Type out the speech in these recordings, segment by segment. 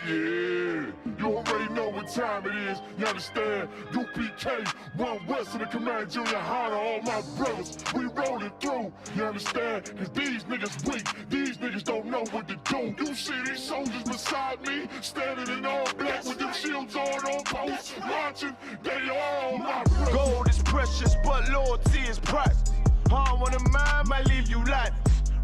Yeah, you already know what time it is, you understand? UPK, One West of the Command Junior High to all my brothers. We rolling through, you understand? Cause these niggas weak, these niggas don't know what to do. You see these soldiers beside me, standing in all black with them shields on post, marching, they all my brothers. Gold is precious, but loyalty is priceless. Harm on the mind might leave you lifeless.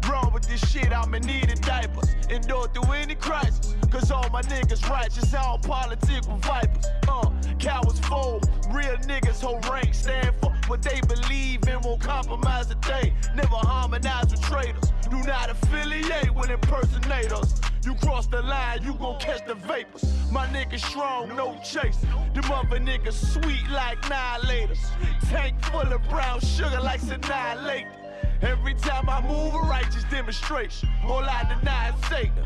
Wrong with this shit, I'ma need a diapers. Endure through any crisis, cause all my niggas righteous. I don't politic with vipers. Cowards fold, real niggas hold rank. Stand for what they believe in, won't compromise a thing. Never harmonize with traitors. Do not affiliate with impersonators. You cross the line, you gon' catch the vapors. My niggas strong, no chase. Them other niggas sweet like annihilators. Tank full of brown sugar like annihilate. Every time I move, a righteous demonstration. All I deny is Satan.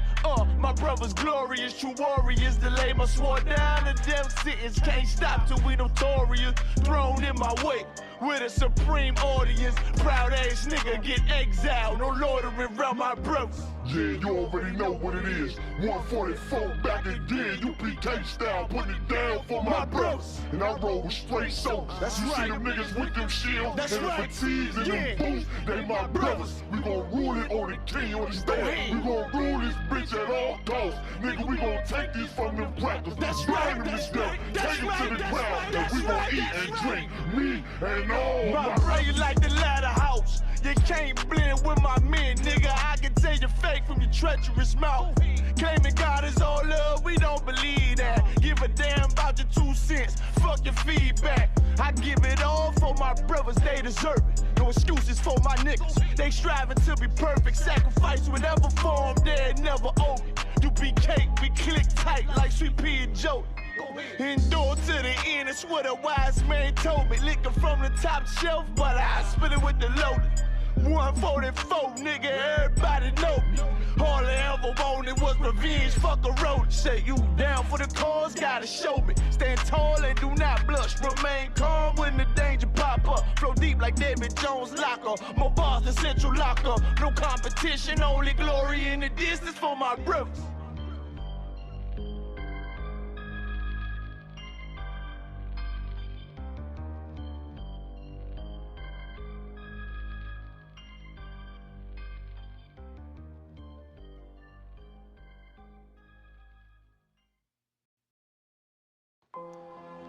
My brother's glorious, true warriors. Delay my sword down, the damn sentence can't stop till we notorious. Thrown in my way with a supreme audience. Proud ass nigga get exiled, no loitering around my brothers. Yeah, you already know what it is. 144 back again, UPK style, putting it down for my brothers. And I roll with straight soldiers. That's you right. See them niggas with them shields That's and right. the fatigues and them boots. They my brothers. We gon' rule it on the king, on the stand. We gon' rule this bitch at all costs. Nigga, we gon' take this from them crackers. That's right. That's right. Take it to the ground. And we gon' eat and drink. Me and all my brother like the ladder house. You can't blend with my men, nigga. I can tell you fake from your treacherous mouth. Claiming God is all love, we don't believe that. Give a damn about your 2 cents, fuck your feedback. I give it all for my brothers, they deserve it. No excuses for my niggas, they striving to be perfect. Sacrifice whatever form, they're never over. UPK, we click tight like Sweet Pea and Joe. Endure to the end, it's what a wise man told me. Liquor from the top shelf, but I spit it with the loaded. 144, nigga, everybody know me. All I ever wanted was revenge, fuck a road. Say you down for the cause, gotta show me. Stand tall and do not blush. Remain calm when the danger pop up. Flow deep like David Jones locker. More bars than Central Locker. No competition, only glory in the distance for my brothers.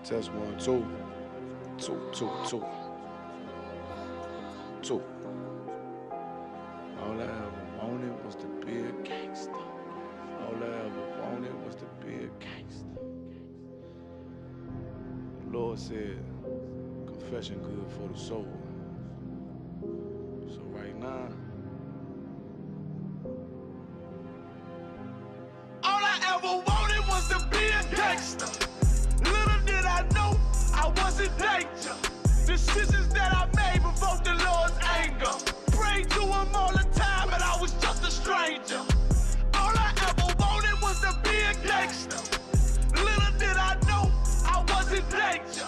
Test 1, 2. 2, 2, 2. 2. All I ever wanted was to be a gangster. All I ever wanted was to be a gangster. The Lord said, confession good for the soul. So right now, all I ever wanted was to be a gangster. Little did I know I was in danger. Decisions that I made provoked the Lord's anger. Prayed to him all the time, and I was just a stranger. All I ever wanted was to be a gangster. Little did I know I was in danger.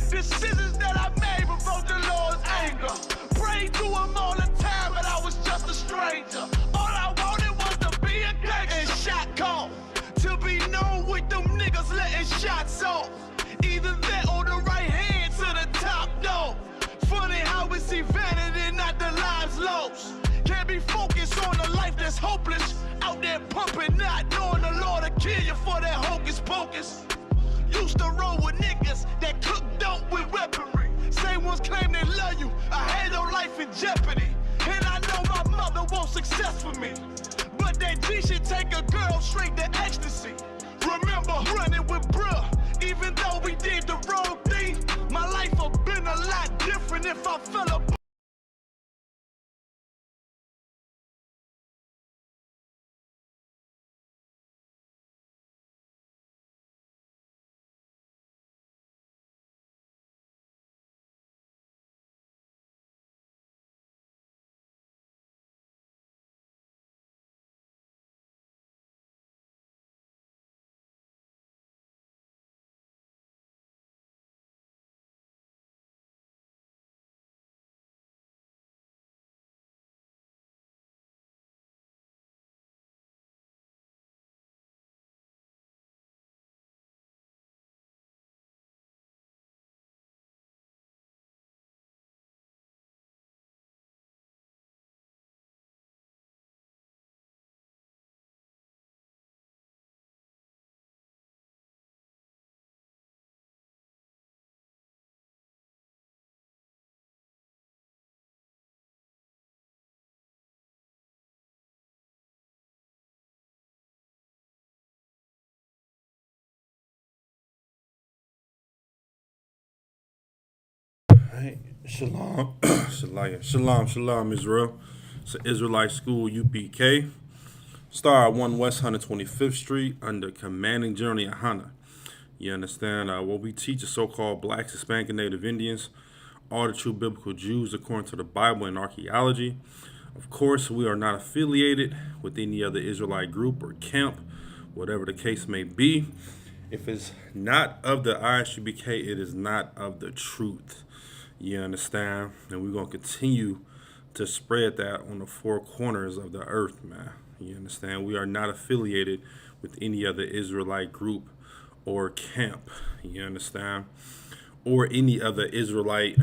Decisions that I made provoked the Lord's anger. Prayed to him all the time, and I was just a stranger. All I wanted was to be a gangster. And shot call to be known with them niggas letting shots off. Either that or the right hand to the top dog. Funny how we see vanity, not the lives lost. Can't be focused on a life that's hopeless. Out there pumping, not knowing the Lord will kill you for that hocus pocus. Used to roll with niggas that cook dope with weaponry. Same ones claim they love you. I had your life in jeopardy. And I know my mother wants success for me. But that G should take a girl straight to ecstasy. Remember running with bruh, even though we did the wrong thing. My life would've been a lot different if I fell apart. Right. Shalom. Shalom, Israel. It's an Israelite school, UPK. Star at 1 West 125th Street under Commanding General Yohana. You understand? What we teach is so-called blacks, Hispanic, and Native Indians, all the true biblical Jews according to the Bible and archaeology. Of course, we are not affiliated with any other Israelite group or camp, whatever the case may be. If it's not of the ISUPK, it is not of the truth. You understand? And we're going to continue to spread that on the four corners of the earth, man. You understand? We are not affiliated with any other Israelite group or camp. You understand? Or any other Israelite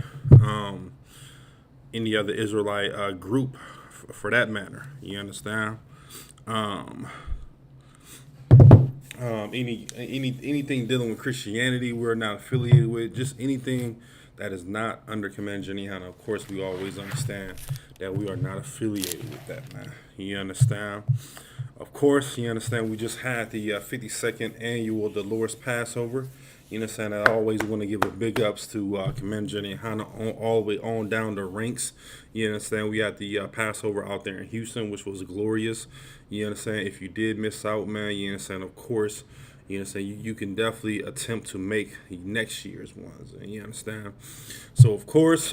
group for that matter. You understand? Anything dealing with Christianity, we're not affiliated with. Just anything that is not under Command Jeniana. Of course, we always understand that we are not affiliated with that, man. You understand? Of course, you understand we just had the 52nd annual the Lord's Passover. You understand? I always want to give a big ups to Command Jeniana all the way on down the ranks. You understand? We had the Passover out there in Houston, which was glorious. You understand? If you did miss out, man, you understand? Of course, you understand? You can definitely attempt to make next year's ones. You understand? So, of course,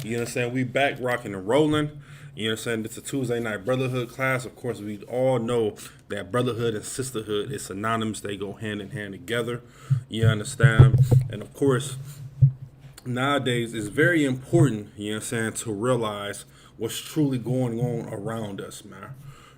you understand? We back rocking and rolling. You understand? It's a Tuesday night Brotherhood class. Of course, we all know that brotherhood and sisterhood is synonymous. They go hand in hand together. You understand? And, of course, nowadays it's very important, you understand, to realize what's truly going on around us, man.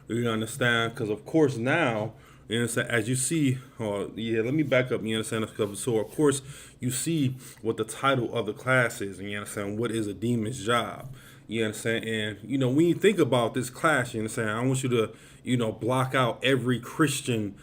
You understand? Because, of course, now, you understand, as you see, let me back up, you understand? So, of course, you see what the title of the class is, and you understand what is a demon's job. You understand? And, when you think about this class, you understand, I want you to, block out every Christian,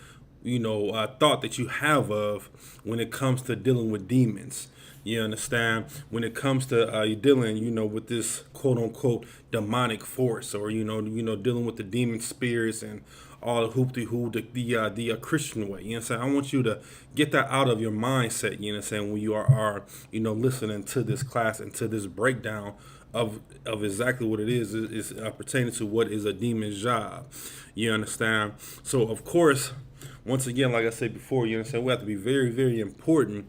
thought that you have of when it comes to dealing with demons. You understand? When it comes to dealing, with this quote unquote demonic force, or dealing with the demon spirits and all the hoop-de-hoo, the Christian way. You understand? I want you to get that out of your mindset. You understand? When you are listening to this class and to this breakdown of exactly what it is pertaining to what is a demon's job. You understand? So of course, once again, like I said before, you understand, we have to be very, very important.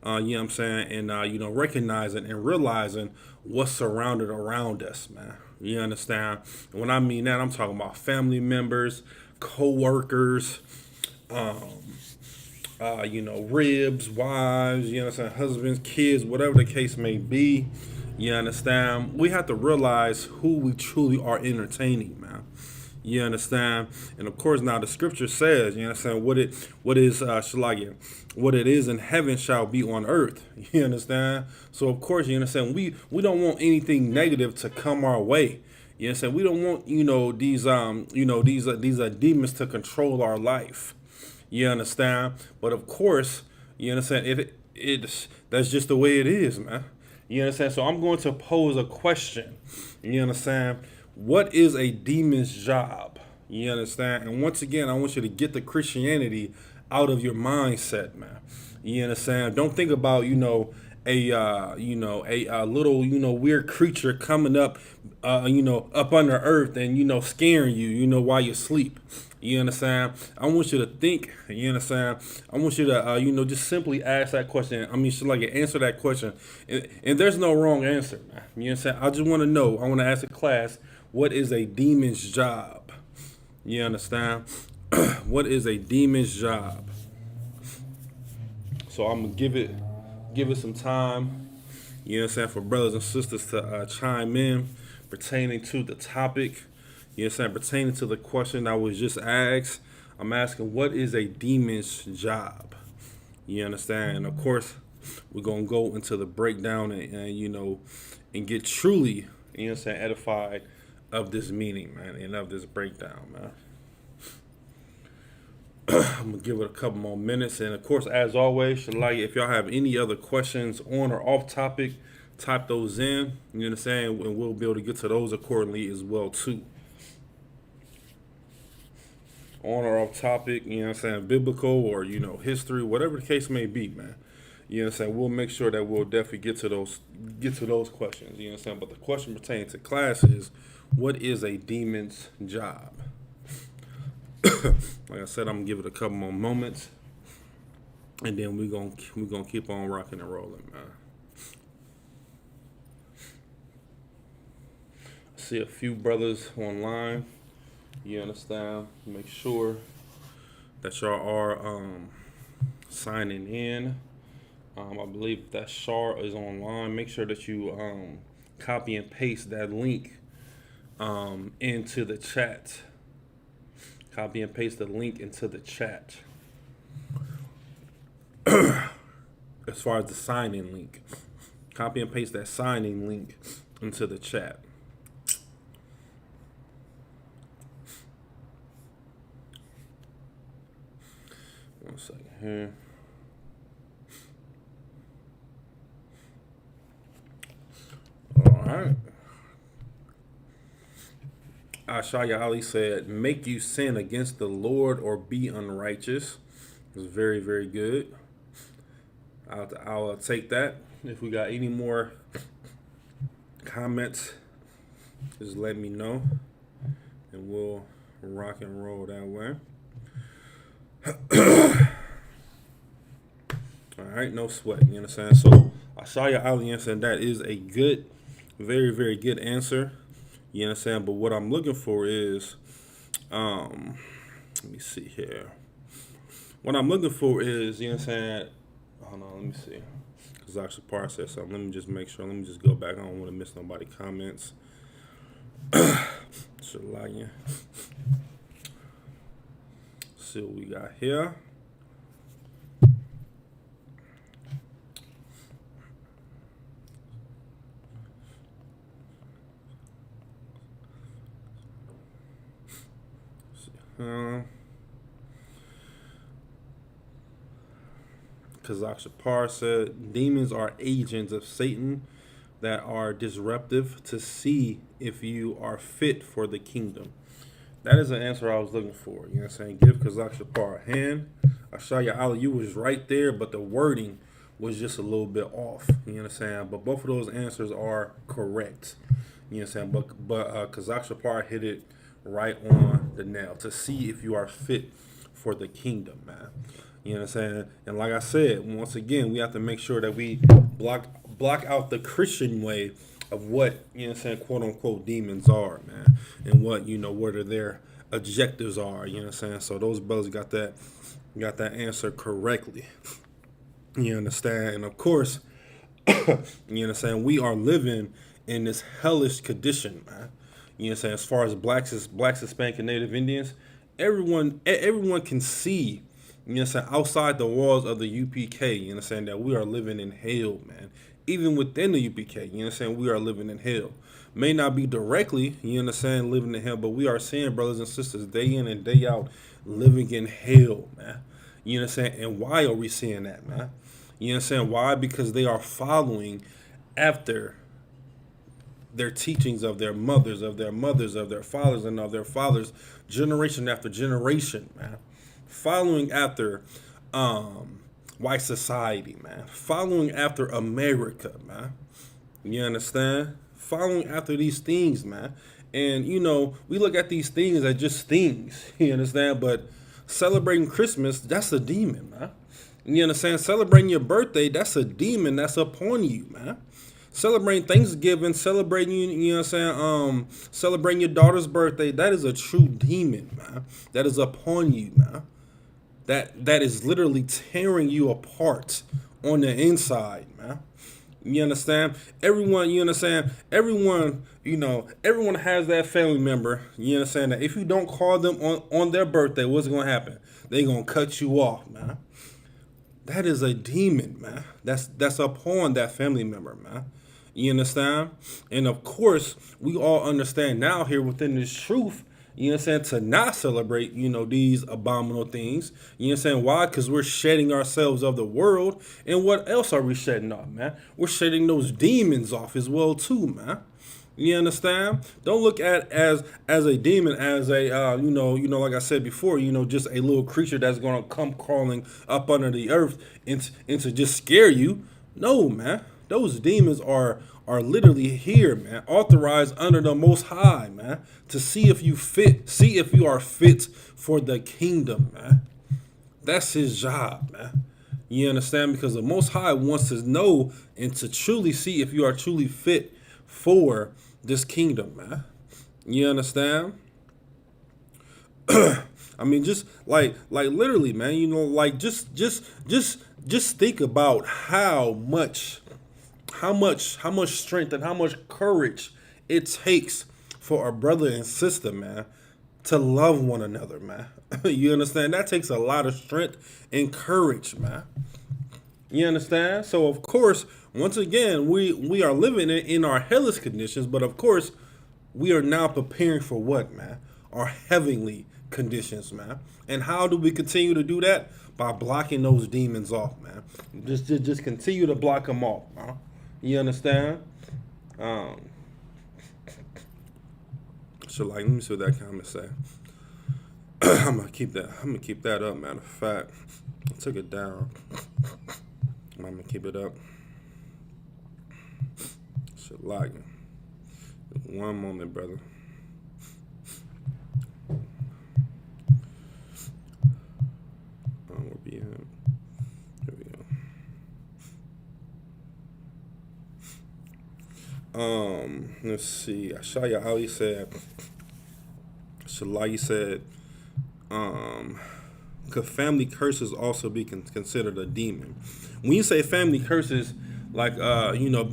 You know what I'm saying? And, recognizing and realizing what's surrounded around us, man. You understand? And when I mean that, I'm talking about family members, co-workers, ribs, wives, you understand, husbands, kids, whatever the case may be. You understand? We have to realize who we truly are entertaining, man. You understand? And of course, now the scripture says, you understand, what it is in heaven shall be on earth. You understand? So of course, you understand, we don't want anything negative to come our way. You understand? We don't want, these demons to control our life. You understand? But of course, you understand, that's just the way it is, man. You understand? So I'm going to pose a question. You understand? What is a demon's job? You understand? And once again, I want you to get the Christianity out of your mindset, man. You understand? Don't think about, a little, weird creature coming up, up under earth and, scaring you, while you sleep. You understand? I want you to think, you understand? I want you to, just simply ask that question. Answer that question. And there's no wrong answer, man. You understand? I just want to know. I want to ask the class, what is a demon's job? You understand? What is a demon's job? So I'm going to give it some time, you understand, for brothers and sisters to chime in pertaining to the topic. You understand? Pertaining to the question that was just asked, I'm asking, what is a demon's job? You understand? And of course, we're going to go into the breakdown and get truly, edified of this meaning, man, and of this breakdown, man. I'm going to give it a couple more minutes. And of course, as always, if y'all have any other questions on or off topic, type those in, you understand, and we'll be able to get to those accordingly as well, too. On or off topic, you know what I'm saying, biblical or, history, whatever the case may be, man. You know what I'm saying? We'll make sure that we'll definitely get to those questions. You know what I'm saying? But the question pertaining to class is, what is a demon's job? Like I said, I'm gonna give it a couple more moments, and then we're gonna keep on rocking and rolling, man. I see a few brothers online. You understand? Make sure that y'all are signing in. I believe that Shar is online. Make sure that you copy and paste that link into the chat. Copy and paste the link into the chat. As far as the sign-in link, copy and paste that sign-in link into the chat. One second here. All right. Ashaya Ali said, make you sin against the Lord or be unrighteous. It was very, very good. I'll take that. If we got any more comments, just let me know, and we'll rock and roll that way. All right, no sweat. You understand? So Ashaya Ali answered, that is a good, very, very good answer. You understand? But what I'm looking for is, let me see here. What I'm looking for is, you know what I'm saying? Hold on, let me see. Because actually Par said something. Let me just make sure. Let me just go back. I don't want to miss nobody's comments. Shalaya. See what we got here. Kazak Shapar said, demons are agents of Satan that are disruptive to see if you are fit for the kingdom. That is an answer I was looking for. You know what I'm saying? Give Kazak Shapar a hand. Ashaya Ali, you was right there, but the wording was just a little bit off. You know what I'm saying? But both of those answers are correct. You know what I'm saying? But Kazak Shapar hit it right on the nail, to see if you are fit for the kingdom, man. You know what I'm saying? And like I said, once again, we have to make sure that we block out the Christian way of what, you know what I'm saying, quote unquote demons are, man. And what, you know, what are their objectives are, you know what I'm saying? So those brothers got that answer correctly. You understand? And of course, you know what I'm saying, we are living in this hellish condition, man. You know what I'm saying? As far as blacks, Hispanic, and Native Indians, everyone can see, you know what I'm saying, outside the walls of the UPK, you know what I'm saying, that we are living in hell, man. Even within the UPK, you know what I'm saying, we are living in hell. May not be directly, you understand, living in hell, but we are seeing brothers and sisters day in and day out living in hell, man. You know what I'm saying? And why are we seeing that, man? You know what I'm saying? Why? Because they are following after their teachings of their mothers, of their fathers, and of their fathers, generation after generation, man. Following after white society, man. Following after America, man. You understand? Following after these things, man. And, you know, we look at these things as just things, you understand? But celebrating Christmas, that's a demon, man. You understand? Celebrating your birthday, that's a demon that's upon you, man. Celebrating Thanksgiving, celebrating, you know what I'm saying, celebrating your daughter's birthday, that is a true demon, man. That is upon you, man. That is literally tearing you apart on the inside, man. You understand? Everyone, you understand? Everyone, you know, everyone has that family member, you understand, that if you don't call them on their birthday, what's going to happen? They're going to cut you off, man. That is a demon, man. That's upon that family member, man. You understand? And of course, we all understand now here within this truth, you know what I'm saying, to not celebrate, you know, these abominable things. You know what I'm saying? Why? Because we're shedding ourselves of the world. And what else are we shedding off, man? We're shedding those demons off as well, too, man. You understand? Don't look at as a demon as a like I said before, just a little creature that's gonna come crawling up under the earth and to just scare you. No, man. Those demons are literally here, man, authorized under the Most High, man, to see if you are fit for the kingdom, man. That's his job, man. You understand? Because the Most High wants to know and to truly see if you are truly fit for this kingdom, man. You understand? I mean, just like literally, man. Like just think about how much strength and how much courage it takes for a brother and sister, man, to love one another, man. You understand? That takes a lot of strength and courage, man. You understand? So of course, once again, we are living in our hellish conditions, but of course, we are now preparing for what, man? Our heavenly conditions, man. And how do we continue to do that? By blocking those demons off, man. Just continue to block them off, man. You understand? So let me see what that comment say. I'm gonna keep that up, matter of fact. I took it down. I'm gonna keep it up. Shit lagging. One moment, brother. Where we at? Here we go. Let's see. Ashaya Ali said. Shalai said. Could family curses also be considered a demon? When you say family curses, like be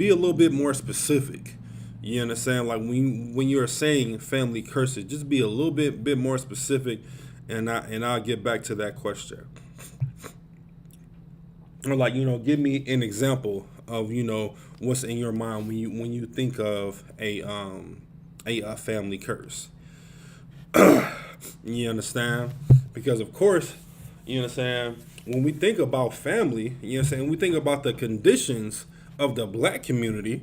a little bit more specific. You understand? Like when you're saying family curses, just be a little bit more specific, and I'll get back to that question. Or give me an example of what's in your mind when you think of a family curse. You understand? Because of course, you understand, when we think about family, you understand, we think about the conditions of the black community,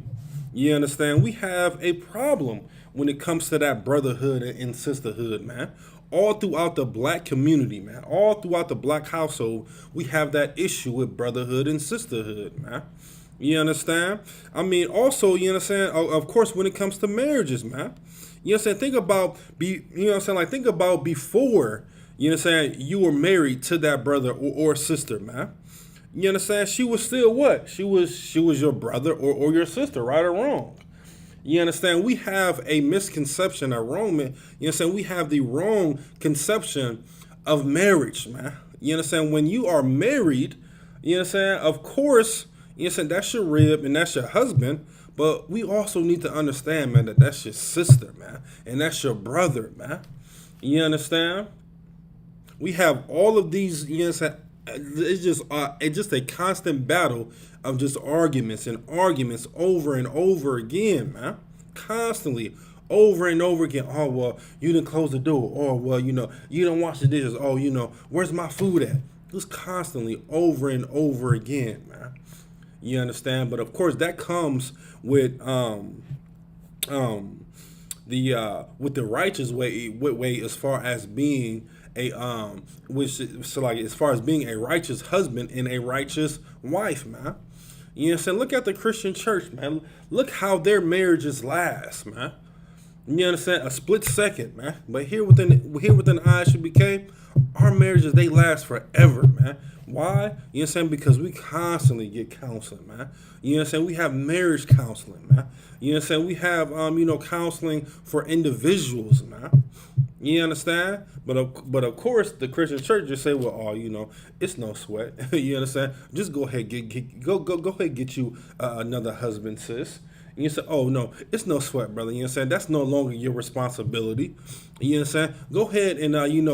you understand, we have a problem when it comes to that brotherhood and sisterhood, man. All throughout the black community, man, all throughout the black household, we have that issue with brotherhood and sisterhood, man. You understand? I mean, also, you understand, of course, when it comes to marriages, man. You understand? Think about think about before, you understand, you were married to that brother or sister, man. You understand? She was still what? She was your brother or your sister, right or wrong. You understand? We have a misconception, a wrong, you understand? We have the wrong conception of marriage, man. You understand? When you are married, you understand? Of course, you understand, that's your rib and that's your husband. But we also need to understand, man, that that's your sister, man. And that's your brother, man. You understand? We have all of these, you understand? It's just a constant battle of just arguments over and over again, man. Constantly, over and over again. Oh, well, you didn't close the door. Or, well, you didn't wash the dishes. Oh, where's my food at? Just constantly over and over again, man. You understand? But of course, that comes with the righteous way as far as being as far as being a righteous husband and a righteous wife, man. You understand? Look at the Christian church, man. Look how their marriages last, man. You understand? A split second, man. But here within ISUPK, our marriages, they last forever, man. Why? You understand? Because we constantly get counseling, man. You understand? We have marriage counseling, man. You understand? We have counseling for individuals, man. You understand? But of course, the Christian church just say, well, it's no sweat. You understand? Just go ahead, go ahead, get you another husband, sis. And you say, oh no, it's no sweat, brother. You understand? That's no longer your responsibility. You understand? Go ahead and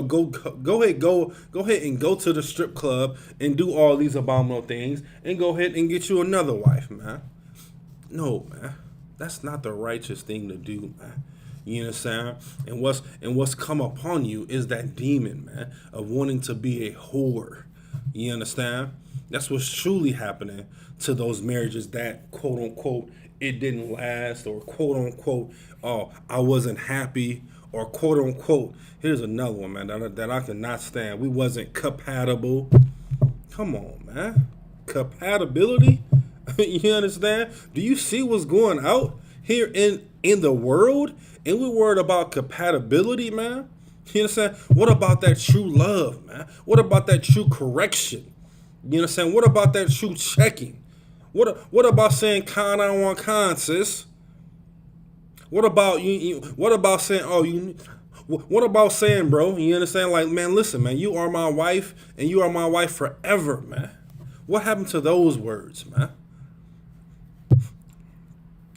go ahead and go to the strip club and do all these abominable things and go ahead and get you another wife, man. No, man. That's not the righteous thing to do, man. You understand? And what's come upon you is that demon, man, of wanting to be a whore. You understand? That's what's truly happening to those marriages that, quote unquote, it didn't last, or quote unquote, oh, I wasn't happy, or quote unquote, here's another one, man, that I cannot stand. We wasn't compatible. Come on, man. Compatibility? You understand? Do you see what's going out here in the world? And we're worried about compatibility, man. You understand? What about that true love, man? What about that true correction? You understand? What about that true checking? What about saying con I want con, sis? What about you what about saying, oh, you what about saying, bro? You understand? Like, man, listen, man, you are my wife and you are my wife forever, man. What happened to those words, man?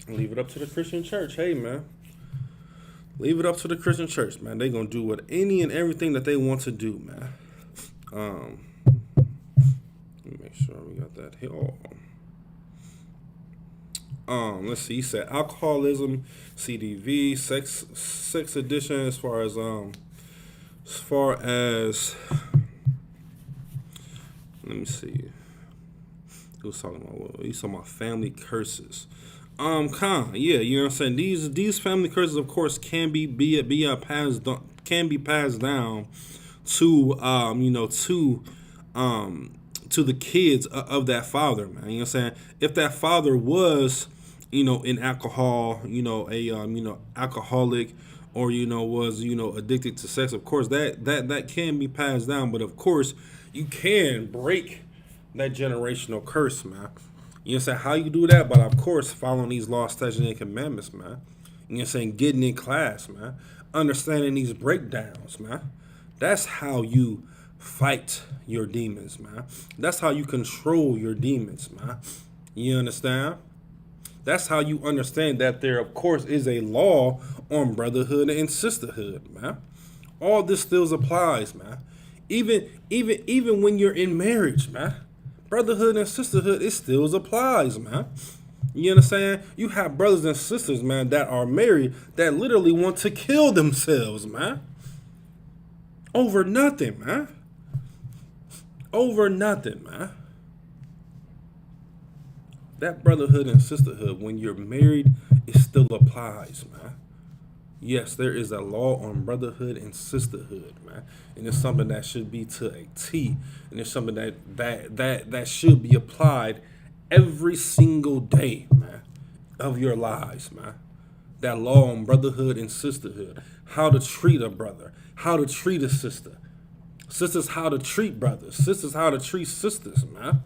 Leave it up to the Christian church. Hey, man. Leave it up to the Christian church, man. They gonna do what any and everything that they want to do, man. Let me make sure we got that here. Let's see. He said alcoholism, CDV, sex addiction. As far as let me see. He was talking about he's talking about family curses. Yeah, you know what I'm saying. These family curses, of course, can be passed down to to the kids of that father, man. You know what I'm saying. If that father was, in alcohol, alcoholic, or was addicted to sex, of course that can be passed down. But of course, you can break that generational curse, man. You know what I'm saying? How you do that? But of course, following these laws, statutes, and commandments, man. You know what I'm saying? Getting in class, man. Understanding these breakdowns, man. That's how you fight your demons, man. That's how you control your demons, man. You understand? That's how you understand that there, of course, is a law on brotherhood and sisterhood, man. All this still applies, man. Even when you're in marriage, man. Brotherhood and sisterhood, it still applies, man. You understand? You have brothers and sisters, man, that are married that literally want to kill themselves, man. Over nothing, man. Over nothing, man. That brotherhood and sisterhood, when you're married, it still applies, man. Yes, there is a law on brotherhood and sisterhood, man. And it's something that should be to a T. And it's something that should be applied every single day, man, of your lives, man. That law on brotherhood and sisterhood. How to treat a brother. How to treat a sister. Sisters, how to treat brothers. Sisters, how to treat sisters, man.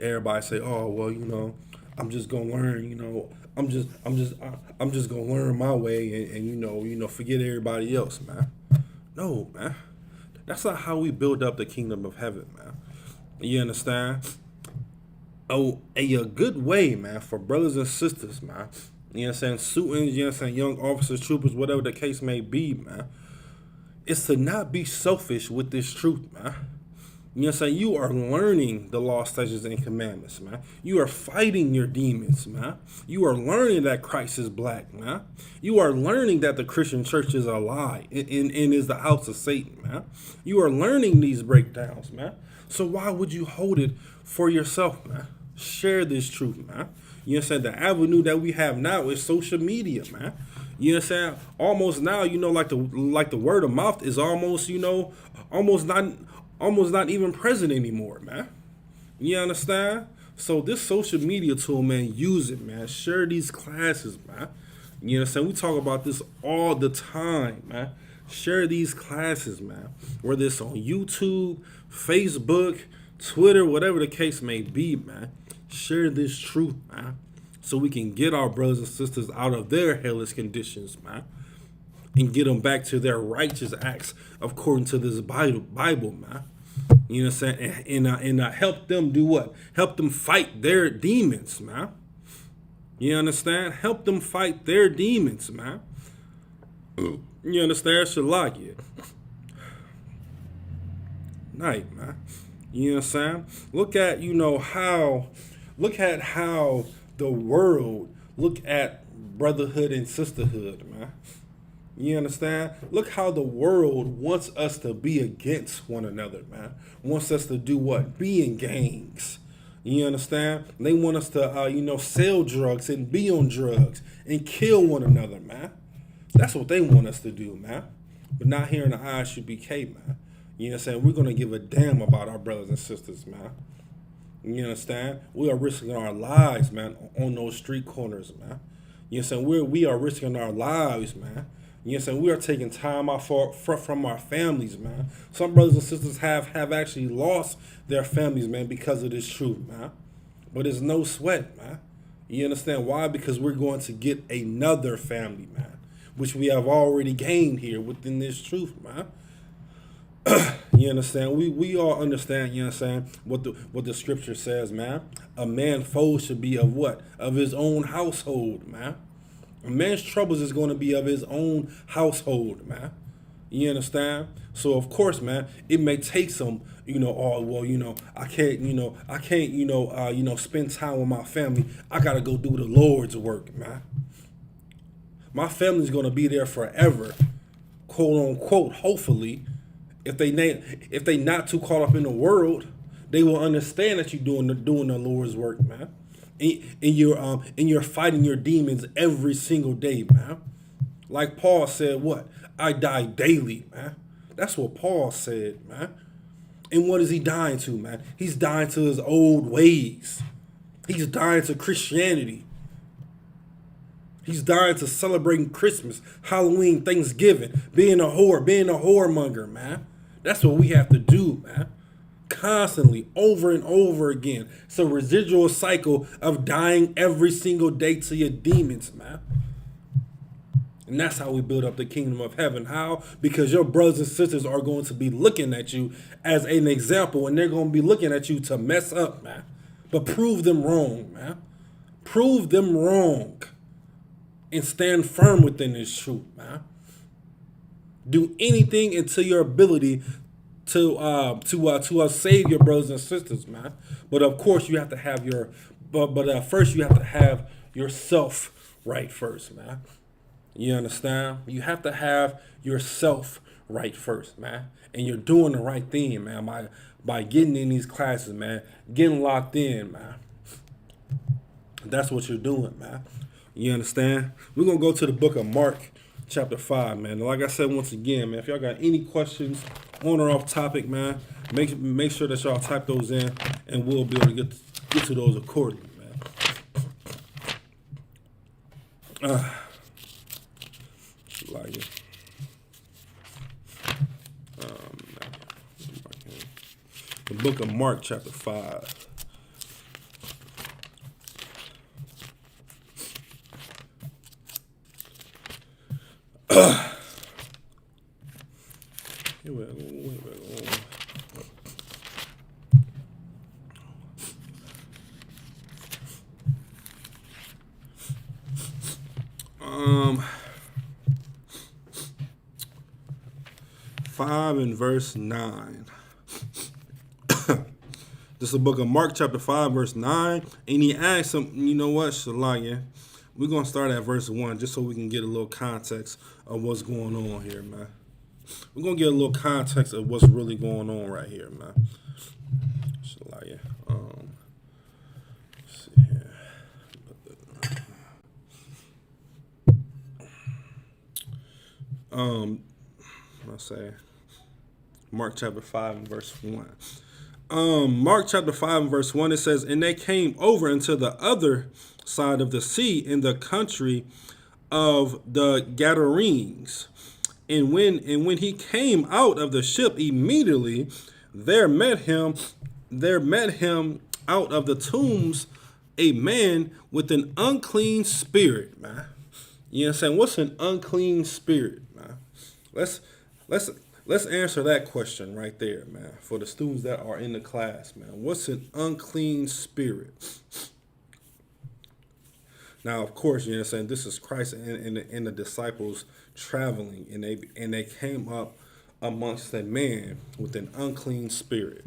Everybody say, oh, well, I'm just gonna learn, I'm just gonna learn my way and forget everybody else, man. No, man. That's not how we build up the kingdom of heaven, man. You understand? Oh, a good way, man, for brothers and sisters, man. You know what I'm saying? Students, you know what I'm saying? Young officers, troopers, whatever the case may be, man. It's to not be selfish with this truth, man. You know what I'm saying? You are learning the law, statutes, and commandments, man. You are fighting your demons, man. You are learning that Christ is black, man. You are learning that the Christian church is a lie and is the house of Satan, man. You are learning these breakdowns, man. So why would you hold it for yourself, man? Share this truth, man. You know what I'm saying? The avenue that we have now is social media, man. You know what I'm saying? Almost now, like the word of mouth is almost, almost not even present anymore, man. You understand? So this social media tool, man, use it, man. Share these classes, man. You know what I'm saying? We talk about this all the time, man. Share these classes, man. Whether it's on YouTube, Facebook, Twitter, whatever the case may be, man. Share this truth, man. So we can get our brothers and sisters out of their hellish conditions, man. And get them back to their righteous acts according to this Bible, man. You know what I'm saying? And help them do what? Help them fight their demons, man. You understand? Help them fight their demons, man. You understand? Shalakia. Night, man. You know what I'm saying? Look at how the world look at brotherhood and sisterhood, man. You understand? Look how the world wants us to be against one another, man. Wants us to do what? Be in gangs. You understand? They want us to, sell drugs and be on drugs and kill one another, man. That's what they want us to do, man. But not here in the ISUPK, man. You understand? We're going to give a damn about our brothers and sisters, man. You understand? We are risking our lives, man, on those street corners, man. You understand? We are risking our lives, man. You understand? We are taking time off from our families, man. Some brothers and sisters have actually lost their families, man, because of this truth, man. But it's no sweat, man. You understand why? Because we're going to get another family, man, which we have already gained here within this truth, man. You understand? We all understand, you understand, what the scripture says, man. A man's foe should be of what? Of his own household, man. A man's troubles is going to be of his own household, man. You understand? So of course, man, it may take some, I can't, spend time with my family. I gotta go do the Lord's work, man. My family's gonna be there forever, quote unquote. Hopefully, if they not too caught up in the world, they will understand that you're doing the Lord's work, man. And you're fighting your demons every single day, man. Like Paul said, what? I die daily, man. That's what Paul said, man. And what is he dying to, man? He's dying to his old ways. He's dying to Christianity. He's dying to celebrating Christmas, Halloween, Thanksgiving, being a whoremonger, man. That's what we have to do, man. Constantly, over and over again. It's a residual cycle of dying every single day to your demons, man. And that's how we build up the kingdom of heaven. How? Because your brothers and sisters are going to be looking at you as an example, and they're going to be looking at you to mess up, man. But prove them wrong, man. Prove them wrong. And stand firm within this truth, man. Do anything into your ability to save your brothers and sisters, man. But of course, you have to have first you have to have yourself right first, man. You understand? You have to have yourself right first, man. And you're doing the right thing, man, by getting in these classes, man. Getting locked in, man. That's what you're doing, man. You understand? We're going to go to the book of Mark, chapter 5, man. And like I said, once again, man, if y'all got any questions on or off topic, man, make sure that y'all type those in, and we'll be able to get to those accordingly, man. Like it. The book of Mark, chapter 5. Five and verse 9. This is the book of Mark, chapter 5, verse 9. And he asked him, you know what, Shalaya? We're going to start at verse 1 just so we can get a little context of what's going on here, man. We're going to get a little context of what's really going on right here, man. Shalaya. Let's see here. I'll say Mark chapter 5 and verse 1. Mark chapter 5 and verse 1, it says, and they came over into the other side of the sea in the country of the Gadarenes. And when he came out of the ship, immediately there met him out of the tombs a man with an unclean spirit, man. You know what I'm saying? What's an unclean spirit, man? Let's answer that question right there, man, for the students that are in the class, man. What's an unclean spirit? Now, of course, you know what I'm saying, this is Christ and the disciples traveling, and they came up amongst a man with an unclean spirit.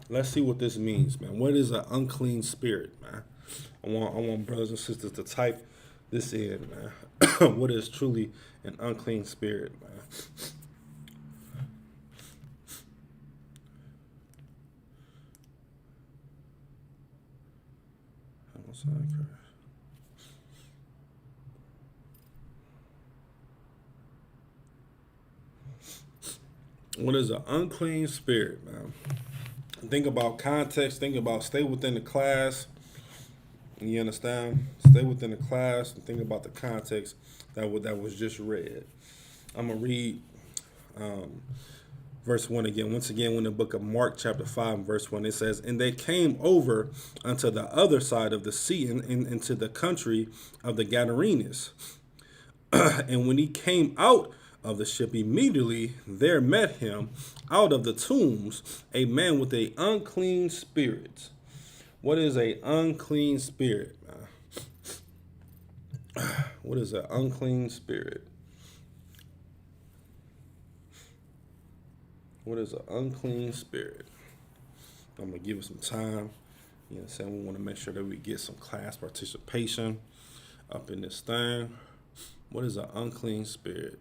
Let's see what this means, man. What is an unclean spirit, man? I want brothers and sisters to type this in, man. What is truly an unclean spirit, man? What is an unclean spirit, man? Think about context. Think about stay within the class. You understand? Stay within the class and think about the context that was just read. I'm gonna read verse 1 again. Once again, in the book of Mark, chapter 5, verse 1, it says, "And they came over unto the other side of the sea, into the country of the Gadarenes. And when he came out of the ship, immediately there met him out of the tombs a man with an unclean spirit." What is an unclean spirit, man? What is an unclean spirit? What is an unclean spirit? I'm going to give it some time. You know what I'm saying? We want to make sure that we get some class participation up in this thing. What is an unclean spirit?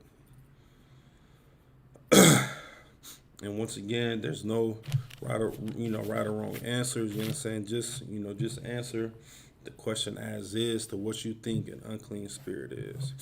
And once again, there's no right or wrong answers. You know what I'm saying? Just answer the question as is to what you think an unclean spirit is.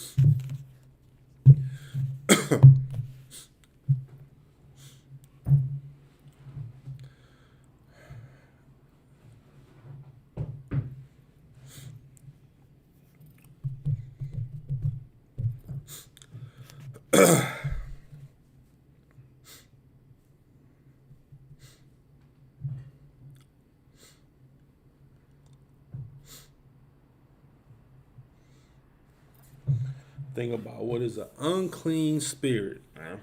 Think about what is an unclean spirit, man.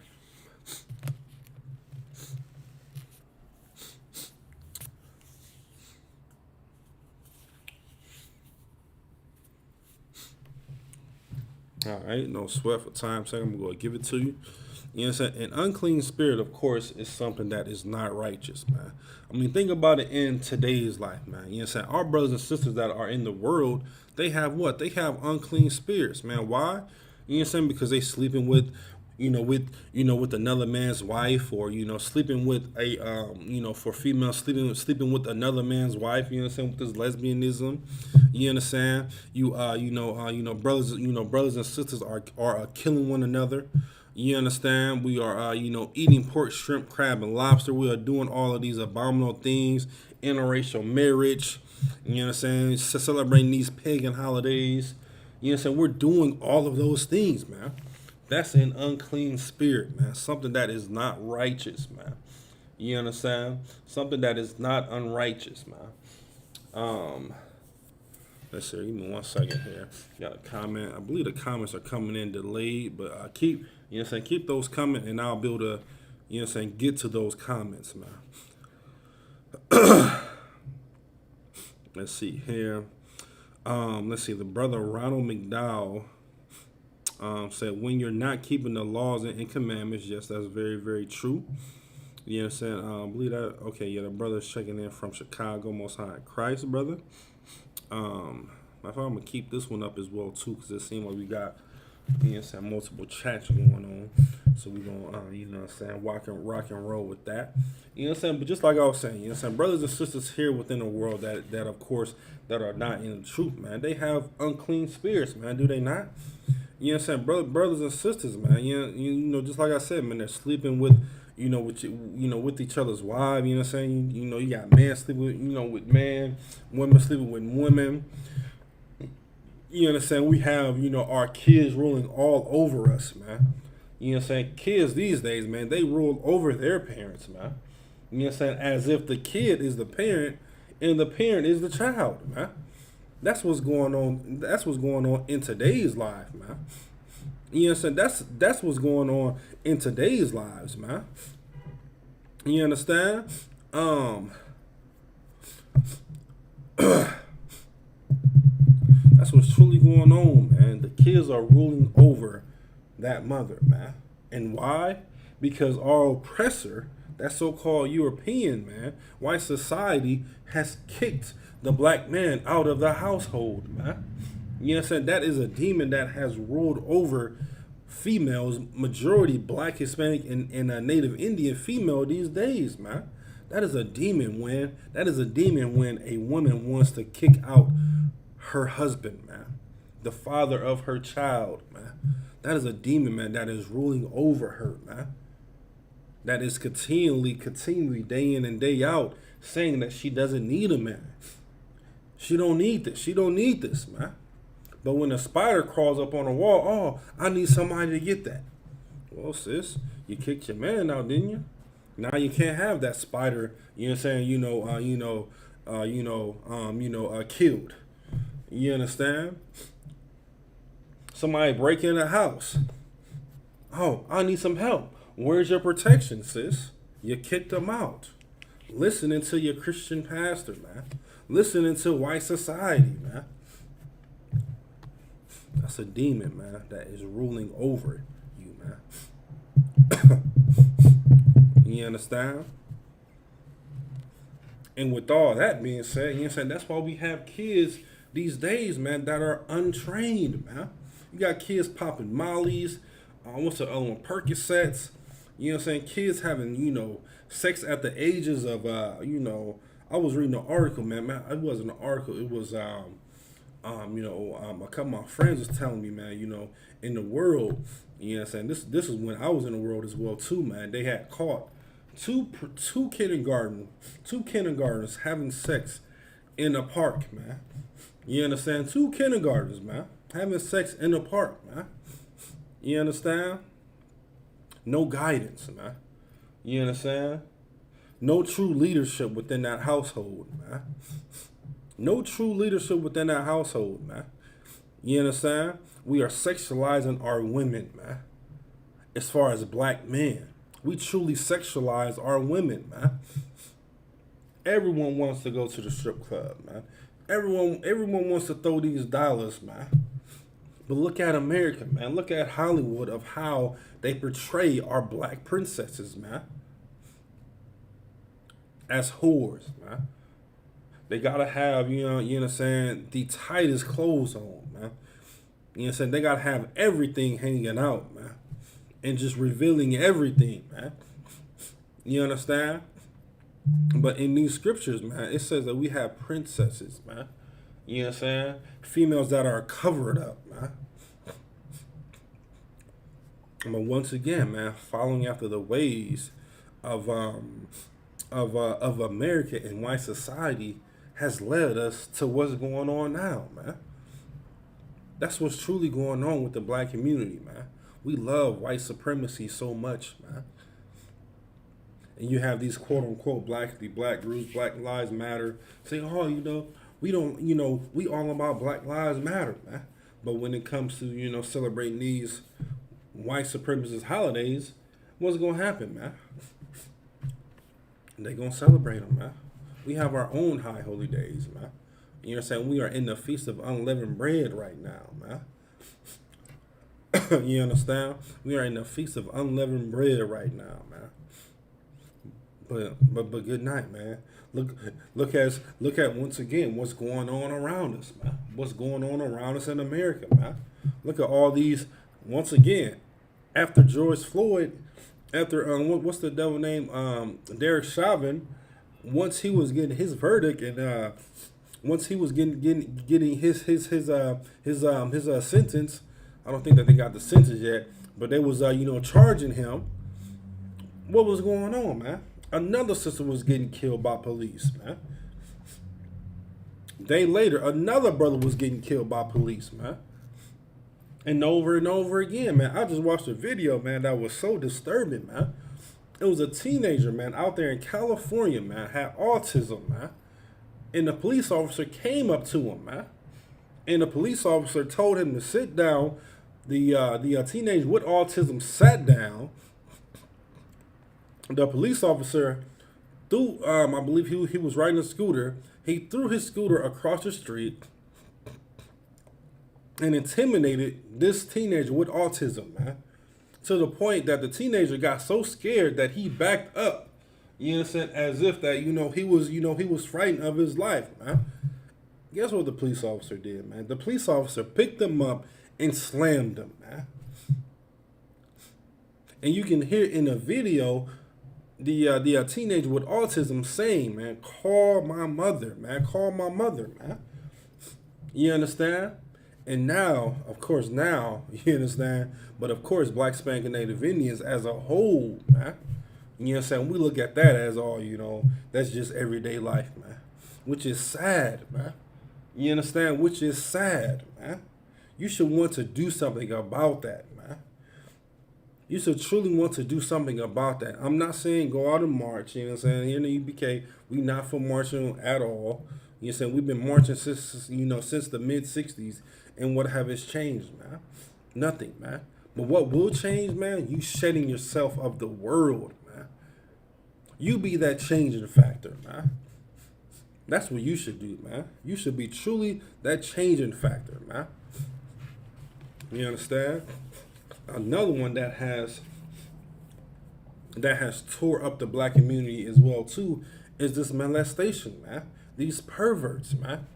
All right, no sweat for time's sake. I'm going to give it to you. You know what I'm saying? An unclean spirit, of course, is something that is not righteous, man. I mean, think about it in today's life, man. You know what I'm saying? Our brothers and sisters that are in the world, they have what? They have unclean spirits, man. Why? You know what I'm saying? Because they sleeping with another man's wife, or, sleeping with a, for females, sleeping with another man's wife, you know what I'm saying, with this lesbianism, you understand? Brothers and sisters are killing one another. You understand? We are, eating pork, shrimp, crab, and lobster. We are doing all of these abominable things, interracial marriage, you know what I'm saying, celebrating these pagan holidays. You know what I'm saying? We're doing all of those things, man. That's an unclean spirit, man. Something that is not righteous, man. You understand? Something that is not unrighteous, man. Let's see. Give me 1 second here. Got a comment. I believe the comments are coming in delayed, but keep those coming, and I'll be able to, get to those comments, man. Let's see here. Let's see. The brother Ronald McDowell said, when you're not keeping the laws and commandments, yes, that's very, very true. You know what I'm saying? I believe that. Okay, yeah, the brother's checking in from Chicago, Most High Christ, brother. I'm going to keep this one up as well, too, because it seems like we got, multiple chats going on. So we're going to, rock and roll with that. You know what I'm saying? But just like I was saying, brothers and sisters here within the world that of course, that are not in the truth, man, they have unclean spirits, man, do they not? You know what I'm saying? Brothers and sisters, man, just like I said, man, they're sleeping with, with each other's wives, you know what I'm saying? You got men sleeping with man, women sleeping with women. You understand? We have, our kids ruling all over us, man. You know what I'm saying? Kids these days, man, they rule over their parents, man. You know what I'm saying? As if the kid is the parent and the parent is the child, man. That's what's going on. That's what's going on in today's life, man. You know what I'm saying? That's what's going on in today's lives, man. You understand? That's what's truly going on, man. The kids are ruling over that mother, man. And why? Because our oppressor, that so-called European, man, white society, has kicked the black man out of the household, man. You know what I'm saying? That is a demon that has ruled over females, majority black, Hispanic, and Native Indian female these days, man. That is a demon when a woman wants to kick out her husband, man. The father of her child, man. That is a demon, man, that is ruling over her, man. That is continually, day in and day out, saying that she doesn't need a man. She don't need this. She don't need this, man. But when a spider crawls up on a wall, oh, I need somebody to get that. Well, sis, you kicked your man out, didn't you? Now you can't have that spider, you know what I'm saying, killed. You understand? Somebody break in a house. Oh, I need some help. Where's your protection, sis? You kicked them out. Listening to your Christian pastor, man. Listening to white society, man. That's a demon, man, that is ruling over you, man. You understand? And with all that being said, you know what I'm saying, that's why we have kids these days, man, that are untrained, man. You got kids popping mollies, what's the other one, Percocets. You know what I'm saying? Kids having, sex at the ages of, I was reading an article, man. It wasn't an article. It was, a couple of my friends was telling me, man, in the world, you know what I'm saying? This is when I was in the world as well, too, man. They had caught two kindergartners having sex in a park, man. You understand? 2 kindergartners, man, having sex in a park, man. You understand? No guidance, man. You understand? No true leadership within that household, man. No true leadership within that household, man. You understand? We are sexualizing our women, man. As far as black men, we truly sexualize our women, man. Everyone wants to go to the strip club, man. Everyone wants to throw these dollars, man. But look at America, man. Look at Hollywood of how they portray our black princesses, man. As whores, man. They gotta have, you know what I'm saying, the tightest clothes on, man. You know what I'm saying? They gotta have everything hanging out, man. And just revealing everything, man. You understand? But in these scriptures, man, it says that we have princesses, man. You know what I'm saying? Females that are covered up, man. But once again, man, following after the ways of America and white society has led us to what's going on now, man. That's what's truly going on with the black community, man. We love white supremacy so much, man. And you have these quote unquote black groups, Black Lives Matter, saying, oh, we don't, we all about Black Lives Matter, man. But when it comes to, celebrating these white supremacist holidays, what's going to happen, man? They're going to celebrate them, man. We have our own high holy days, man. You know what I'm saying? We are in the Feast of Unleavened Bread right now, man. You understand? We are in the Feast of Unleavened Bread right now, man. But good night, man. Look at once again what's going on around us, man. What's going on around us in America, man. Look at all these, once again, after George Floyd, after what's the devil name? Derek Chauvin, once he was getting his verdict and once he was getting his sentence, I don't think that they got the sentence yet, but they was charging him. What was going on, man? Another sister was getting killed by police, man. Day later, another brother was getting killed by police, man. And over again, man. I just watched a video, man, that was so disturbing, man. It was a teenager, man, out there in California, man, had autism, man. And the police officer came up to him, man. And the police officer told him to sit down. The teenager with autism sat down. The police officer threw, I believe he was riding a scooter. He threw his scooter across the street and intimidated this teenager with autism, man. To the point that the teenager got so scared that he backed up. You know what I'm saying? As if that, he was frightened of his life, man. Guess what the police officer did, man? The police officer picked him up and slammed him, man. And you can hear in the video the teenager with autism saying, man, call my mother, man. Call my mother, man. You understand? And now, of course, you understand? But of course, Black Spank and Native Indians as a whole, man. You know what I'm saying? We look at that as all, that's just everyday life, man. Which is sad, man. You understand? Which is sad, man. You should want to do something about that, man. You should truly want to do something about that. I'm not saying go out and march, you know what I'm saying? Here in the UPK, we not for marching at all. You know what I'm saying? We've been marching since, since the mid-60s. And what have it's changed, man? Nothing, man. But what will change, man? You shedding yourself of the world, man. You be that changing factor, man. That's what you should do, man. You should be truly that changing factor, man. You understand? Another one that has tore up the black community as well too is this molestation, man. These perverts, man.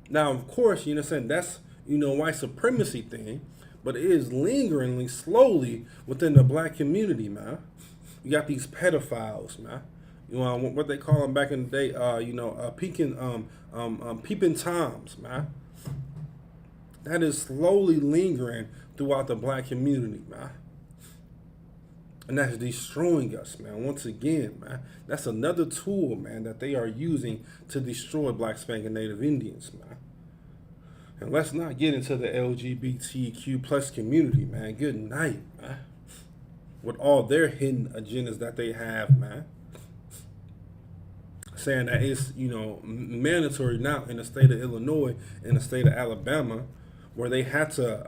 Now, of course, you know what I'm saying, that's white supremacy thing, but it is lingeringly slowly within the black community, man. You got these pedophiles, man. What they call them back in the day, peeping toms, man. That is slowly lingering throughout the black community, man. And that's destroying us, man. Once again, man. That's another tool, man, that they are using to destroy Black Spank and Native Indians, man. And let's not get into the LGBTQ plus community, man. Good night, man. With all their hidden agendas that they have, man. Saying that it's, mandatory now in the state of Illinois and the state of Alabama, where they had to,